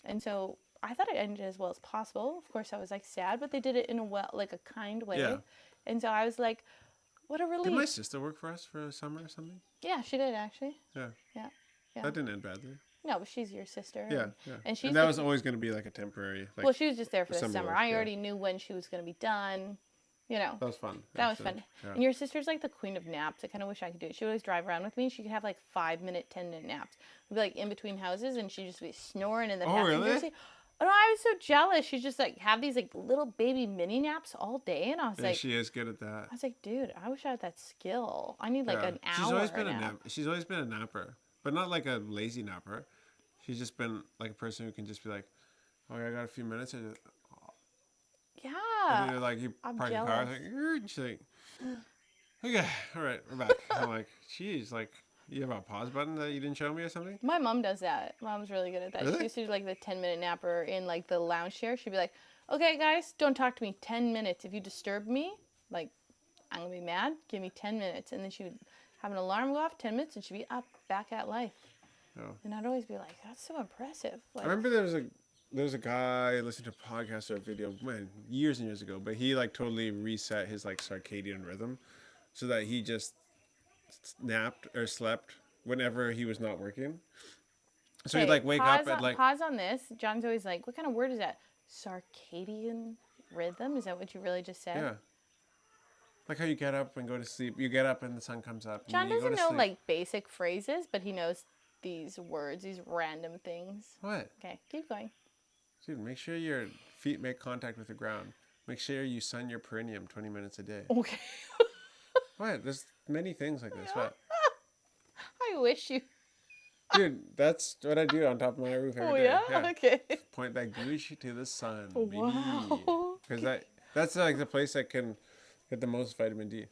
And so I thought it ended as well as possible. Of course, I was like sad, but they did it in a kind way. Yeah. And so I was like, what a relief. Did my sister work for us for a summer or something? Yeah, she did actually. Yeah. Yeah. That didn't end badly. No, but she's your sister. Yeah. And she's that was always going to be like a temporary. Like, well, she was just there for the summer. work, I already knew when she was going to be done. That was fun. That was fun. Yeah. And your sister's like the queen of naps. I kind of wish I could do it. She would always drive around with me. She could have like 5-minute, 10-minute naps. We'd be like in between houses, and she'd just be snoring in the passenger really? seat. Oh, no, I was so jealous. She'd just like have these like little baby mini naps all day, and I was like, she is good at that. I was like, dude, I wish I had that skill. I need like an hour. She's always been a nap. She's always been a napper, but not like a lazy napper. She's just been like a person who can just be like, oh, I got a few minutes. Yeah. And you're like, you park your car, like, and she's like, okay, all right, we're back. I'm like, geez, like, you have a pause button that you didn't show me or something? My mom does that. Mom's really good at that. Really? She used to do like the 10-minute napper in like the lounge chair. She'd be like, okay, guys, don't talk to me 10 minutes. If you disturb me, like, I'm going to be mad. Give me 10 minutes. And then she would have an alarm go off 10 minutes and she'd be up, back at life. Oh. And I'd always be like, that's so impressive. Like, I remember there was a guy listening to a podcast or a video, years and years ago, but he like totally reset his like circadian rhythm so that he just napped or slept whenever he was not working. So he'd like wake up at like... Pause on this. John's always like, what kind of word is that? Circadian rhythm? Is that what you really just said? Yeah. Like how you get up and go to sleep. You get up and the sun comes up. John doesn't know like basic phrases, but he knows these words, these random things. What? Okay, keep going. Dude, make sure your feet make contact with the ground. Make sure you sun your perineum 20 minutes a day. Okay. What? There's many things like this. What? I wish you... Dude, that's what I do on top of my roof every day. Oh, yeah? Okay. Point that gooch to the sun, baby. Wow. Because that's like the place that can get the most vitamin D.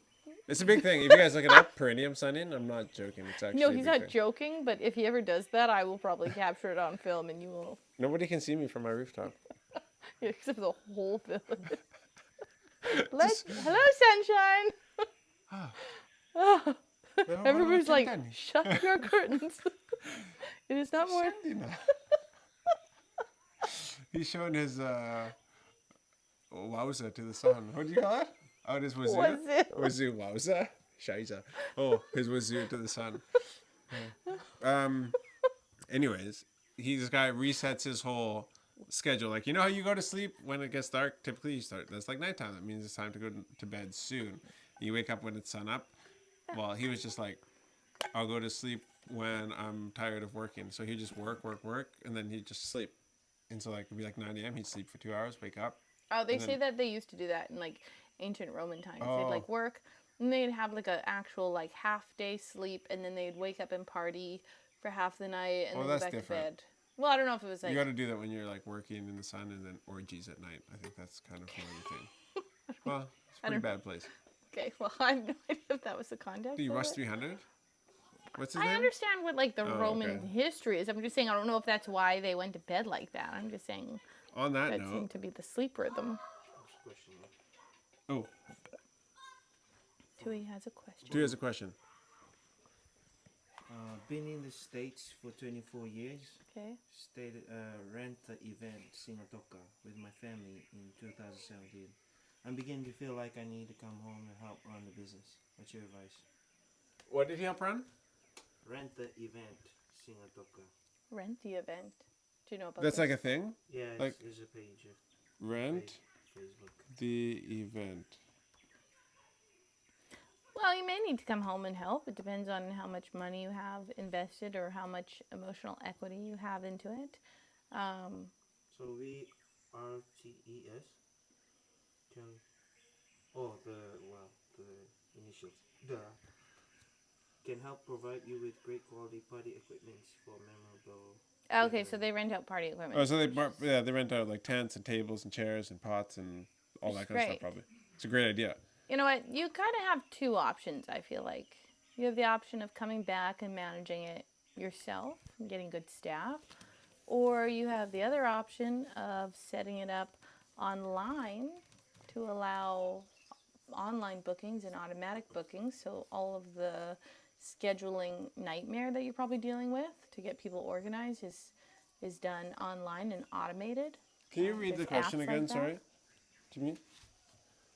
It's a big thing. If you guys look it up, perineum sunning, I'm not joking. It's actually No, he's not joking, but if he ever does that, I will probably capture it on film and you will... Nobody can see me from my rooftop. Yeah, except for the whole village. Hello, sunshine! Oh. Everybody's like, shut your curtains. It is not more... He's showing his wowza to the sun. What do you call it? Oh, it is wazoo? Wazoo, wowza? Shiza. Oh, his wazoo to the sun. Anyways, this guy resets his whole schedule. Like, you know how you go to sleep when it gets dark? Typically, that's like nighttime. That means it's time to go to bed soon. You wake up when it's sun up. Well, he was just like, I'll go to sleep when I'm tired of working. So he'd just work, and then he'd just sleep. And so, like, it'd be like 9 a.m. He'd sleep for 2 hours, wake up. Oh, they say that they used to do that in, like, ancient Roman times. They'd, like, work, and they'd have, like, an actual, like, half-day sleep, and then they'd wake up and party for half the night, and then go back to bed. Well, I don't know if it was, like... You got to do that when you're, like, working in the sun, and then orgies at night. I think that's kind of another thing. Well, it's a pretty bad place. Okay, well, I have no idea if that was the context. Do you Rush 300? What's his I name? understand what, like, the Roman history is. I'm just saying I don't know if that's why they went to bed like that. I'm just saying... On that note... seemed to be the sleep rhythm. Oh. Tui has a question. Tui has a question. Been in the States for 24 years. Okay. Stayed rent the event Singatoka with my family in 2017. I'm beginning to feel like I need to come home and help run the business. What's your advice? What did he help run? Rent the event Singatoka. Rent the event. Do you know about That's this? like a thing? Yeah, like, there's a page. Rent Facebook. the event. Well, you may need to come home and help. It depends on how much money you have invested or how much emotional equity you have into it. So we RTES can the initials can help provide you with great quality party equipment for memorable. Okay, so they rent out party equipment. Oh, so they rent out like tents and tables and chairs and pots and all that kind of stuff. Probably it's a great idea. You know what? You kind of have two options. I feel like you have the option of coming back and managing it yourself and getting good staff, or you have the other option of setting it up online to allow online bookings and automatic bookings. So all of the scheduling nightmare that you're probably dealing with to get people organized is done online and automated. Can you read the question again? Like sorry, to me.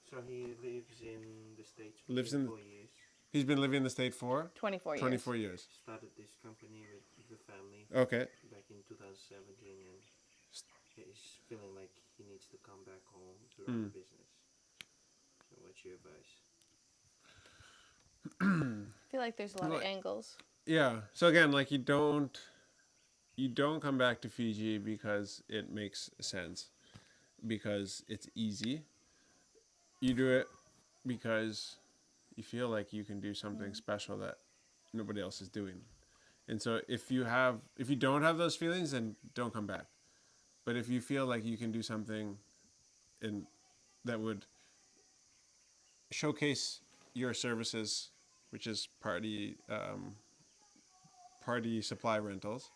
So he lives in the States for 24 years. He's been living in the state for 24 years. 24 years. Started this company with the family. Okay. Back in 2017, and he's feeling like he needs to come back home to run the business. So what's your advice? I feel like there's a lot of angles. Yeah. So again, like you don't come back to Fiji because it makes sense, because it's easy. You do it because you feel like you can do something special that nobody else is doing. And so if you don't have those feelings, then don't come back. But if you feel like you can do something that would showcase your services, which is party supply rentals,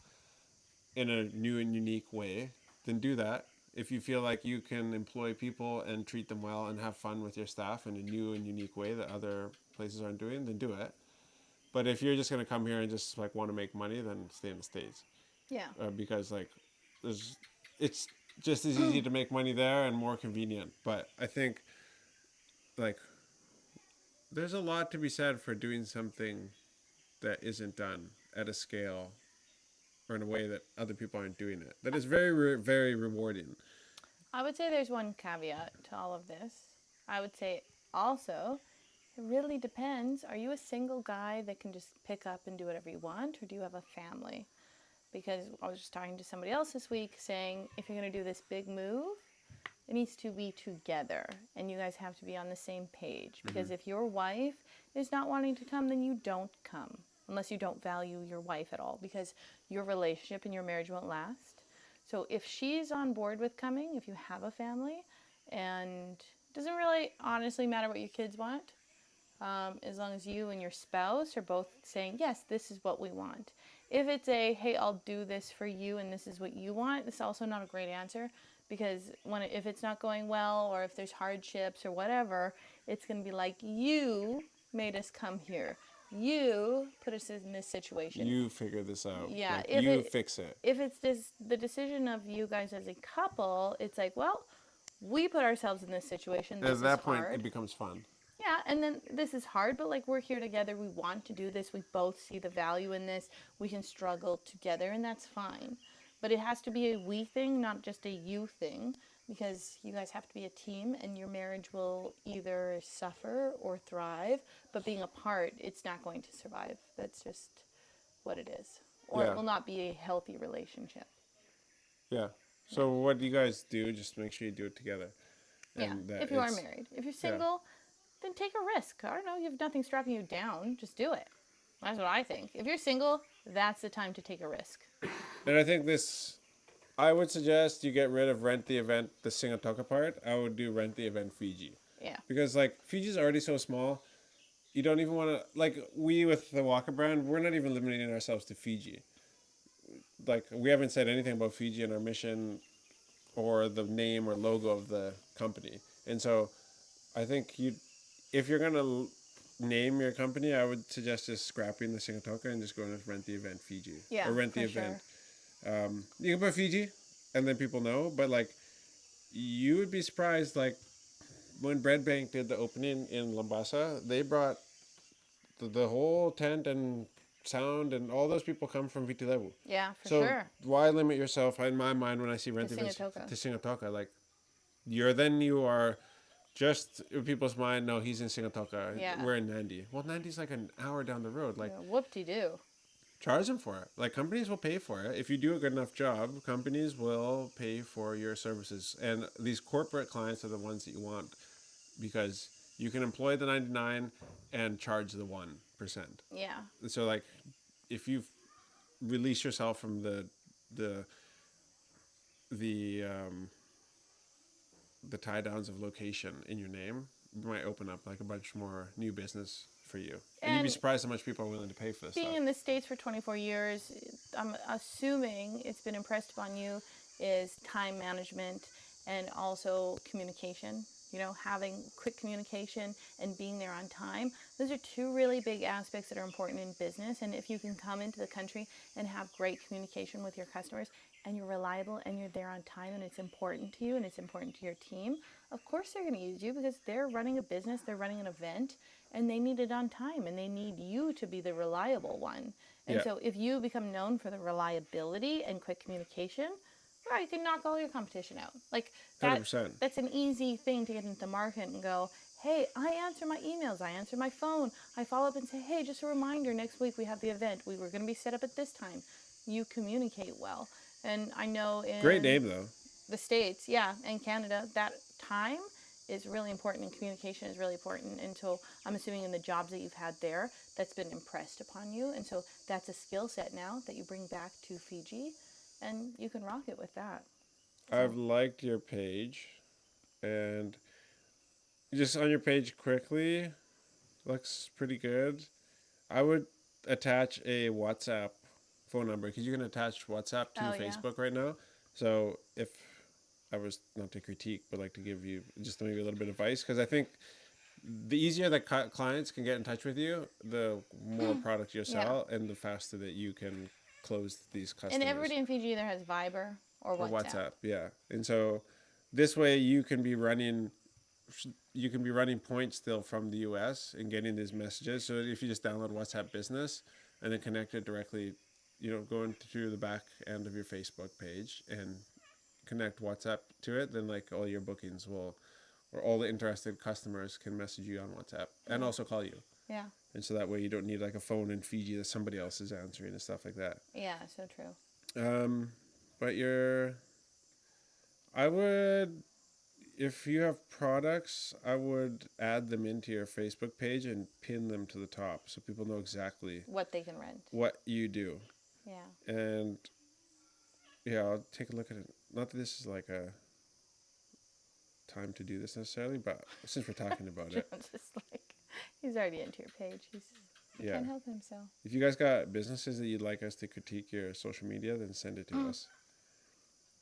in a new and unique way, then do that. If you feel like you can employ people and treat them well and have fun with your staff in a new and unique way that other places aren't doing, then do it. But if you're just going to come here and just like want to make money, then stay in the States. Yeah. Because like it's just as easy to make money there and more convenient. But I think like there's a lot to be said for doing something that isn't done at a scale or in a way that other people aren't doing it. That is very, very rewarding. I would say there's one caveat to all of this. I would say also, it really depends. Are you a single guy that can just pick up and do whatever you want, or do you have a family? Because I was just talking to somebody else this week saying, if you're going to do this big move, it needs to be together, and you guys have to be on the same page. Because if your wife is not wanting to come, then you don't come. Unless you don't value your wife at all, because your relationship and your marriage won't last. So if she's on board with coming, if you have a family, and it doesn't really honestly matter what your kids want, as long as you and your spouse are both saying, yes, this is what we want. If it's hey, I'll do this for you and this is what you want, it's also not a great answer, because if it's not going well or if there's hardships or whatever, it's going to be like, you made us come here. You put us in this situation. You figure this out. Yeah. Like, you fix it. If it's the decision of you guys as a couple, it's like, well, we put ourselves in this situation. This At that is point, hard. it becomes fun. Yeah, and then this is hard, but like we're here together. We want to do this. We both see the value in this. We can struggle together, and that's fine. But it has to be a we thing, not just a you thing, because you guys have to be a team, and your marriage will either suffer or thrive. But being apart, it's not going to survive. That's just what it is. Or it Yeah. will not be a healthy relationship. Yeah. So what do you guys do? Just make sure you do it together. Yeah, And that if you are it's married. If you're yeah. single, then take a risk. I don't know, you have nothing strapping you down. Just do it. That's what I think. If you're single, that's the time to take a risk. And I think this, I would suggest you get rid of rent the event, the Singatoka part. I would do rent the event Fiji. Yeah. Because like Fiji's already so small, you don't even want to, like we with the Walker brand, we're not even limiting ourselves to Fiji. Like we haven't said anything about Fiji in our mission or the name or logo of the company. And so I think if you're going to name your company, I would suggest just scrapping the Singatoka and just going with rent the event Fiji. Yeah. Or rent the for event. Sure. You can put Fiji and then people know, but like you would be surprised, like when Bread Bank did the opening in Lambasa, they brought the whole tent and sound and all those people come from Vitilevu. Yeah, for So sure. why limit yourself? In my mind, when I see rent To events Singatoka. to Singatoka, like you are just in people's mind. No, he's in Singatoka. Yeah. We're in Nandi. Well, Nandi's like an hour down the road. Like Whoop-de-doo. charge them for it. Like companies will pay for it if you do a good enough job. Companies will pay for your services, and these corporate clients are the ones that you want because you can employ the 99 and charge the 1%. Yeah. So like if you release yourself from the tie downs of location in your name, you might open up like a bunch more new business for you. And you'd be And surprised how much people are willing to pay for this being stuff. in the States for 24 years, I'm assuming it's been impressed upon you is time management and also communication. You know, having quick communication and being there on time. Those are two really big aspects that are important in business. And if you can come into the country and have great communication with your customers and you're reliable and you're there on time and it's important to you and it's important to your team, of course they're going to use you because they're running a business, they're running an event, and they need it on time and they need you to be the reliable one. And Yeah. so if you become known for the reliability and quick communication, right, you can knock all your competition out. Like that, 100%. that's an easy thing to get into the market and go, hey, I answer my emails, I answer my phone, I follow up and say, hey, just a reminder, next week we have the event. We were going to be set up at this time. You communicate well. And I know in Great name though. the States, yeah, and Canada, that time is really important and communication is really important. And so I'm assuming in the jobs that you've had there, that's been impressed upon you. And so that's a skill set now that you bring back to Fiji and you can rock it with that. I've liked your page, and just on your page quickly, looks pretty good. I would attach a WhatsApp phone number because you can attach WhatsApp to Oh, yeah. Facebook right now. So if I was not to critique, but like to give you just maybe a little bit of advice, because I think the easier that clients can get in touch with you, the more product you sell, and the faster that you can close these customers. And everybody in Fiji either has Viber or WhatsApp. Yeah. And so this way you can be running points still from the US and getting these messages. So if you just download WhatsApp Business and then connect it directly, go into the back end of your Facebook page and connect WhatsApp to it, then like all your bookings or all the interested customers can message you on WhatsApp and also call you. Yeah. And so that way you don't need like a phone in Fiji that somebody else is answering and stuff like that. Yeah, so true. But I would, if you have products, I would add them into your Facebook page and pin them to the top so people know exactly What they can rent. what you do. Yeah. And yeah, I'll take a look at it. Not that this is like a time to do this necessarily, but since we're talking about it. John's just like, he's already into your page. He can't help himself. If you guys got businesses that you'd like us to critique your social media, then send it to us.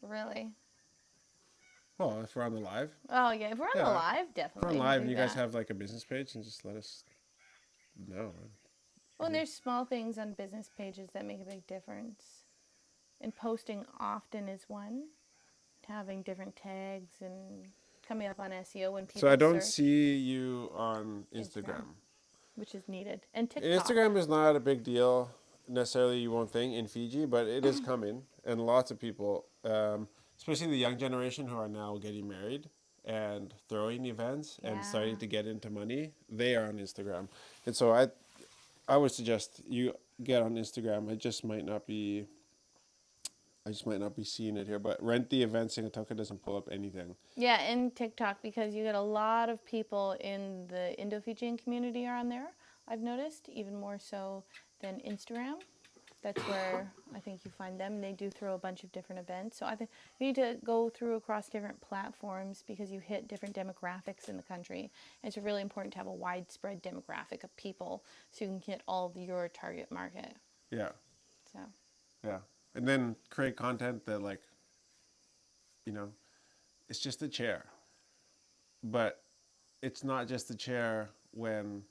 Really? Well, if we're on the live. Oh, yeah. If we're on the live, definitely. If we're on live do and you guys that. have like a business page, then just let us know. Well, and there's small things on business pages that make a big difference. And posting often is one. Having different tags and coming up on SEO when people So I don't search, see you on Instagram. which is needed, and TikTok. Instagram is not a big deal necessarily, you won't think, in Fiji, but it is coming. And lots of people, especially the young generation who are now getting married and throwing events and starting Yeah. to get into money, they are on Instagram. And so I would suggest you get on Instagram. I just might not be seeing it here, but Rent the Event Singatoka doesn't pull up anything. Yeah, and TikTok, because you get a lot of people in the Indo-Fijian community are on there, I've noticed, even more so than Instagram. That's where I think you find them. They do throw a bunch of different events. So I think you need to go through across different platforms because you hit different demographics in the country. And it's really important to have a widespread demographic of people so you can hit all of your target market. Yeah. So Yeah. And then create content that, like, you know, it's just a chair. But it's not just a chair when,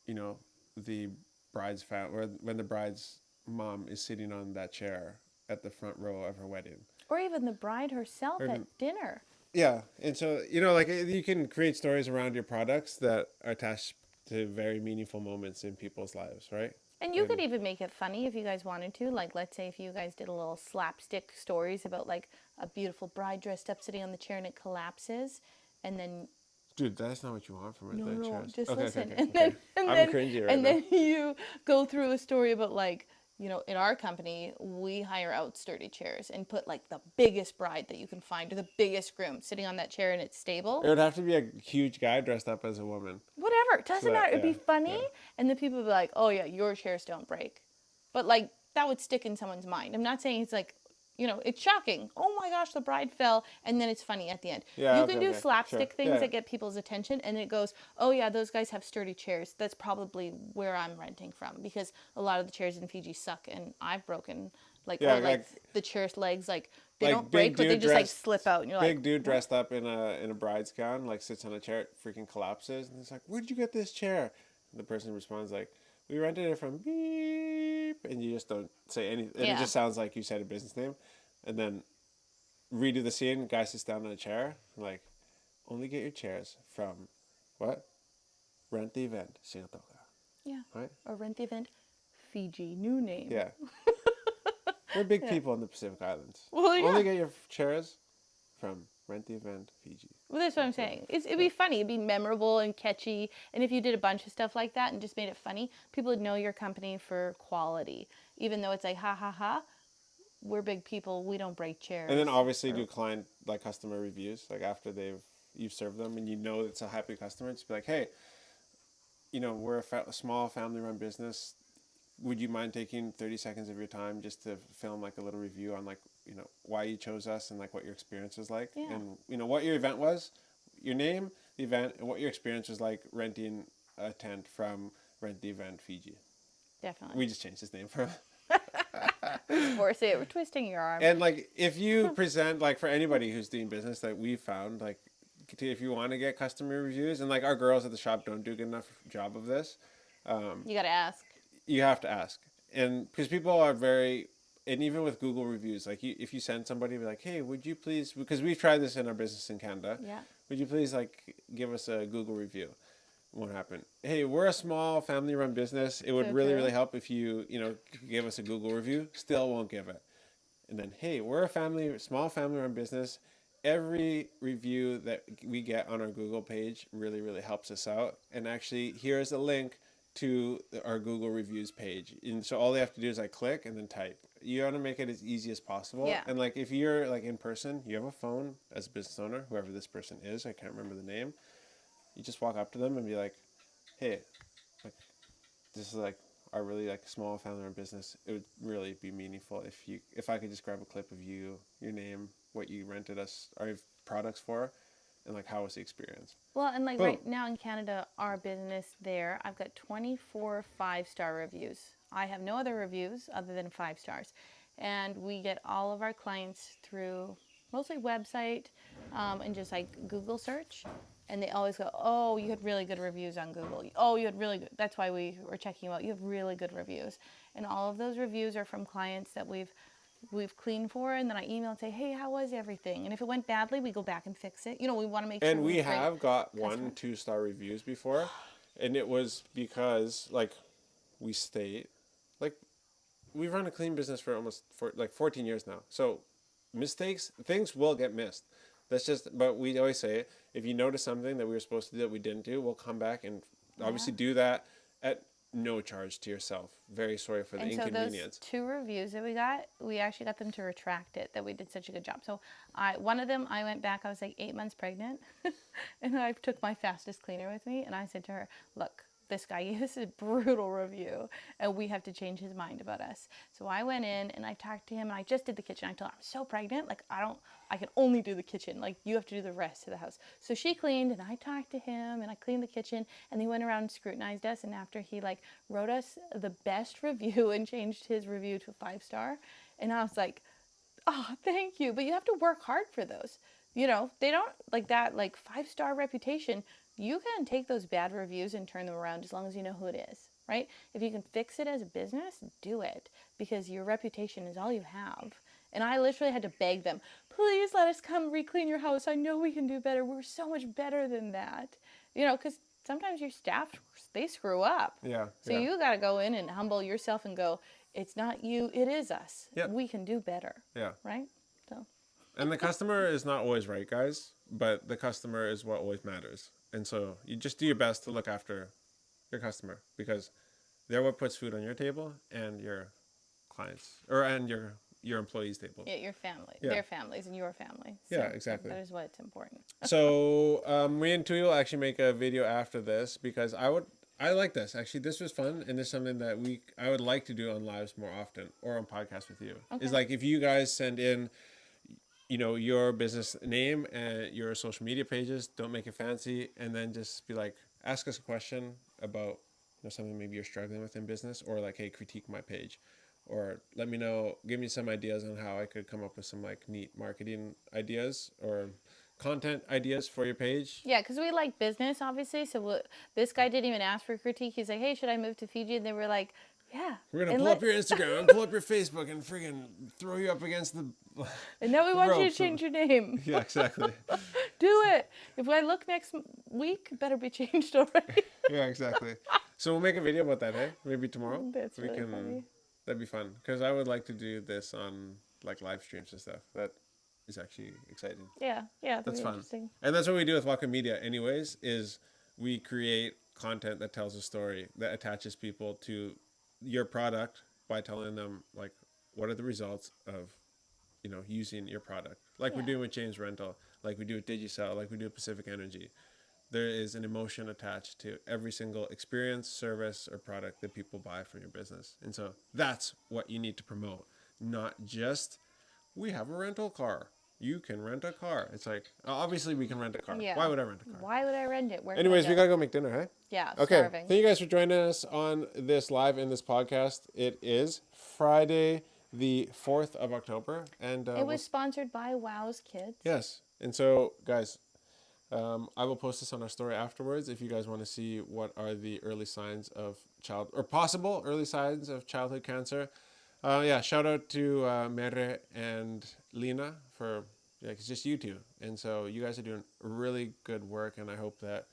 you know, the or when the bride's mom is sitting on that chair at the front row of her wedding. or even the bride herself Or at dinner. Yeah. And so, you know, like, you can create stories around your products that are attached to very meaningful moments in people's lives, right? And you could even make it funny if you guys wanted to. Like, let's say if you guys did a little slapstick stories about, like, a beautiful bride dressed up sitting on the chair and it collapses. And then, Dude, that's not what you want from it. no, just Okay, listen. okay, And okay. then, I'm cringy right and now. then you go through a story about, like, you know, in our company, we hire out sturdy chairs and put, like, the biggest bride that you can find or the biggest groom sitting on that chair and it's stable. It would have to be a huge guy dressed up as a woman. Whatever, it doesn't matter. It'd be funny, yeah. and then people would be like, "Oh yeah, your chairs don't break," but like that would stick in someone's mind. I'm not saying it's like, you know, it's shocking. Oh my gosh, the bride fell, and then it's funny at the end. Yeah, you okay, can do okay, slapstick sure. things Yeah. that get people's attention, and it goes, "Oh yeah, those guys have sturdy chairs. That's probably where I'm renting from because a lot of the chairs in Fiji suck, and I've broken Yeah, or like the chair's legs like." They like don't break, big but they dude just like dressed- slip out, and you're Big like, dude dressed up in a bride's gown, like, sits on a chair, it freaking collapses, and it's like, "Where'd you get this chair?" And the person responds like, "We rented it from beep," and you just don't say anything. And Yeah. it just sounds like you said a business name, and then redo the scene. Guy sits down on a chair, like, "Only get your chairs from what? Rent the Event Singatoka." "Yeah," Right? or rent the event, Fiji, new name. Yeah. We're big people in the Pacific Islands. Well, yeah. Only get your chairs from Rent the Event Fiji. Well, that's what I'm saying. It'd be funny. It'd be memorable and catchy. And if you did a bunch of stuff like that and just made it funny, people would know your company for quality. Even though it's like, ha, ha, ha, we're big people. We don't break chairs. And then obviously do customer reviews, like after you've served them and you know it's a happy customer. Just be like, "Hey, you know, we're a small family-run business. Would you mind taking 30 seconds of your time just to film like a little review on, like, you know, why you chose us and like what your experience was like, Yeah. and, you know, what your event was, your name, the event, and what your experience was like renting a tent from Rent the Event Fiji." Definitely. We just changed his name from. Force it. We're twisting your arm. And like, if you present, like, for anybody who's doing business that we found, like, if you want to get customer reviews, and like our girls at the shop don't do a good enough job of this, You got to ask. you have to ask. And because people are and even with Google reviews, like, if you send somebody, be like, "Hey, would you please," because we've tried this in our business in Canada, Yeah. "would you please, like, give us a Google review?" Won't happen. "Hey, we're a small family-run business. It would So really, true. really help if you give us a Google review." Still won't give it. And then, "Hey, we're a small family-run business. Every review that we get on our Google page really, really helps us out. And actually, here's a link to our Google reviews page." And so all they have to do is like click and then type. You want to make it as easy as possible. Yeah. And like, if you're like in person, you have a phone as a business owner, whoever this person is, I can't remember the name. You just walk up to them and be like, "Hey, like, this is like our really like small family-run business. It would really be meaningful if I could just grab a clip of you, your name, what you rented us our products for, and like how was the experience." Well, and like Boom. right now in Canada, our business there, I've got 24 5-star reviews. I have no other reviews other than 5 stars. And we get all of our clients through mostly website and just like Google search. And they always go, "Oh, you had really good reviews on Google. Oh, you had really good." That's why we were checking you out. You have really good reviews. And all of those reviews are from clients that we've we've cleaned for, and then I email and say, hey, how was everything? And if it went badly, we go back and fix it. We want to make sure. And we we're great have got customer. 1-2-star reviews before, and it was because like we stayed, like we've run a clean business for 14 years now. So things will get missed. That's just, but we always say, if you notice something that we were supposed to do that we didn't do, we'll come back and obviously do that at no charge to yourself. Very sorry for the inconvenience. So those 2 reviews that we got, we actually got them to retract it, that we did such a good job. So one of them, I went back, I was like 8 months pregnant, and I took my fastest cleaner with me, and I said to her, look, this guy gave us a brutal review, and we have to change his mind about us. So I went in and I talked to him, and I just did the kitchen. I told her, I'm so pregnant, like I can only do the kitchen. Like you have to do the rest of the house. So she cleaned, and I talked to him, and I cleaned the kitchen, and he went around and scrutinized us. And after he like wrote us the best review and changed his review to a 5-star, and I was like, oh, thank you. But you have to work hard for those. They don't like that, like 5-star reputation. You can take those bad reviews and turn them around as long as you know who it is, right? If you can fix it as a business, do it, because your reputation is all you have. And I literally had to beg them, please let us come re-clean your house. I know we can do better. We're so much better than that. Because sometimes your staff, they screw up. Yeah. So you got to go in and humble yourself and go, it's not you, it is us. Yeah. We can do better. Yeah. Right? So. And the customer is not always right, guys, but the customer is what always matters. And so you just do your best to look after your customer, because they're what puts food on your table and your clients and your employees' table. Yeah, your family, their families, and your family. So yeah, exactly. That is what's important. So me and Tui will actually make a video after this, because I like this. Actually, this was fun, and this is something that I would like to do on lives more often, or on podcasts with you. Okay. Is like if you guys send in your business name and your social media pages, don't make it fancy, and then just be like, ask us a question about something maybe you're struggling with in business, or like, hey, critique my page, or let me know, give me some ideas on how I could come up with some like neat marketing ideas or content ideas for your page. Yeah, because we like business, obviously. So this guy didn't even ask for critique. He's like, hey, should I move to Fiji? And they were like, yeah. We're going to pull up your Instagram and pull up your Facebook and friggin' throw you up against the And now we want you to change your name. Yeah, exactly. Do it. If I look next week, it better be changed already. Yeah, exactly. So we'll make a video about that, hey? Maybe tomorrow. That's really funny. That'd be fun, because I would like to do this on like live streams and stuff. That is actually exciting. Yeah, that's fun. And that's what we do with Waka Media anyways, is we create content that tells a story, that attaches people to your product by telling them like what are the results of using your product, like we're doing with James Rental, like we do with Digicel, like we do with Pacific Energy. There is an emotion attached to every single experience, service, or product that people buy from your business. And so that's what you need to promote, not just we have a rental car. You can rent a car. It's like, obviously we can rent a car. Yeah. Why would I rent a car? Why would I rent it? Anyways, we got to go make dinner, hey? Yeah, okay. Starving. Thank you guys for joining us on this live in this podcast. It is Friday, the 4th of October. And it was sponsored by WOWS Kids. Yes. And so, guys, I will post this on our story afterwards if you guys want to see what are the early signs of possible early signs of childhood cancer. Shout out to Mere and Lena for it's just you two, and so you guys are doing really good work, and I hope that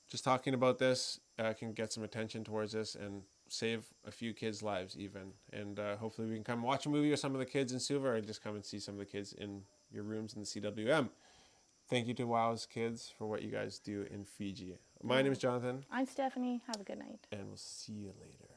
just talking about this can get some attention towards this and save a few kids' lives even, and hopefully we can come watch a movie with some of the kids in Suva, or just come and see some of the kids in your rooms in the CWM. Thank you to WOWS Kids for what you guys do in Fiji. My name is Jonathan. I'm Stephanie. Have a good night. And we'll see you later.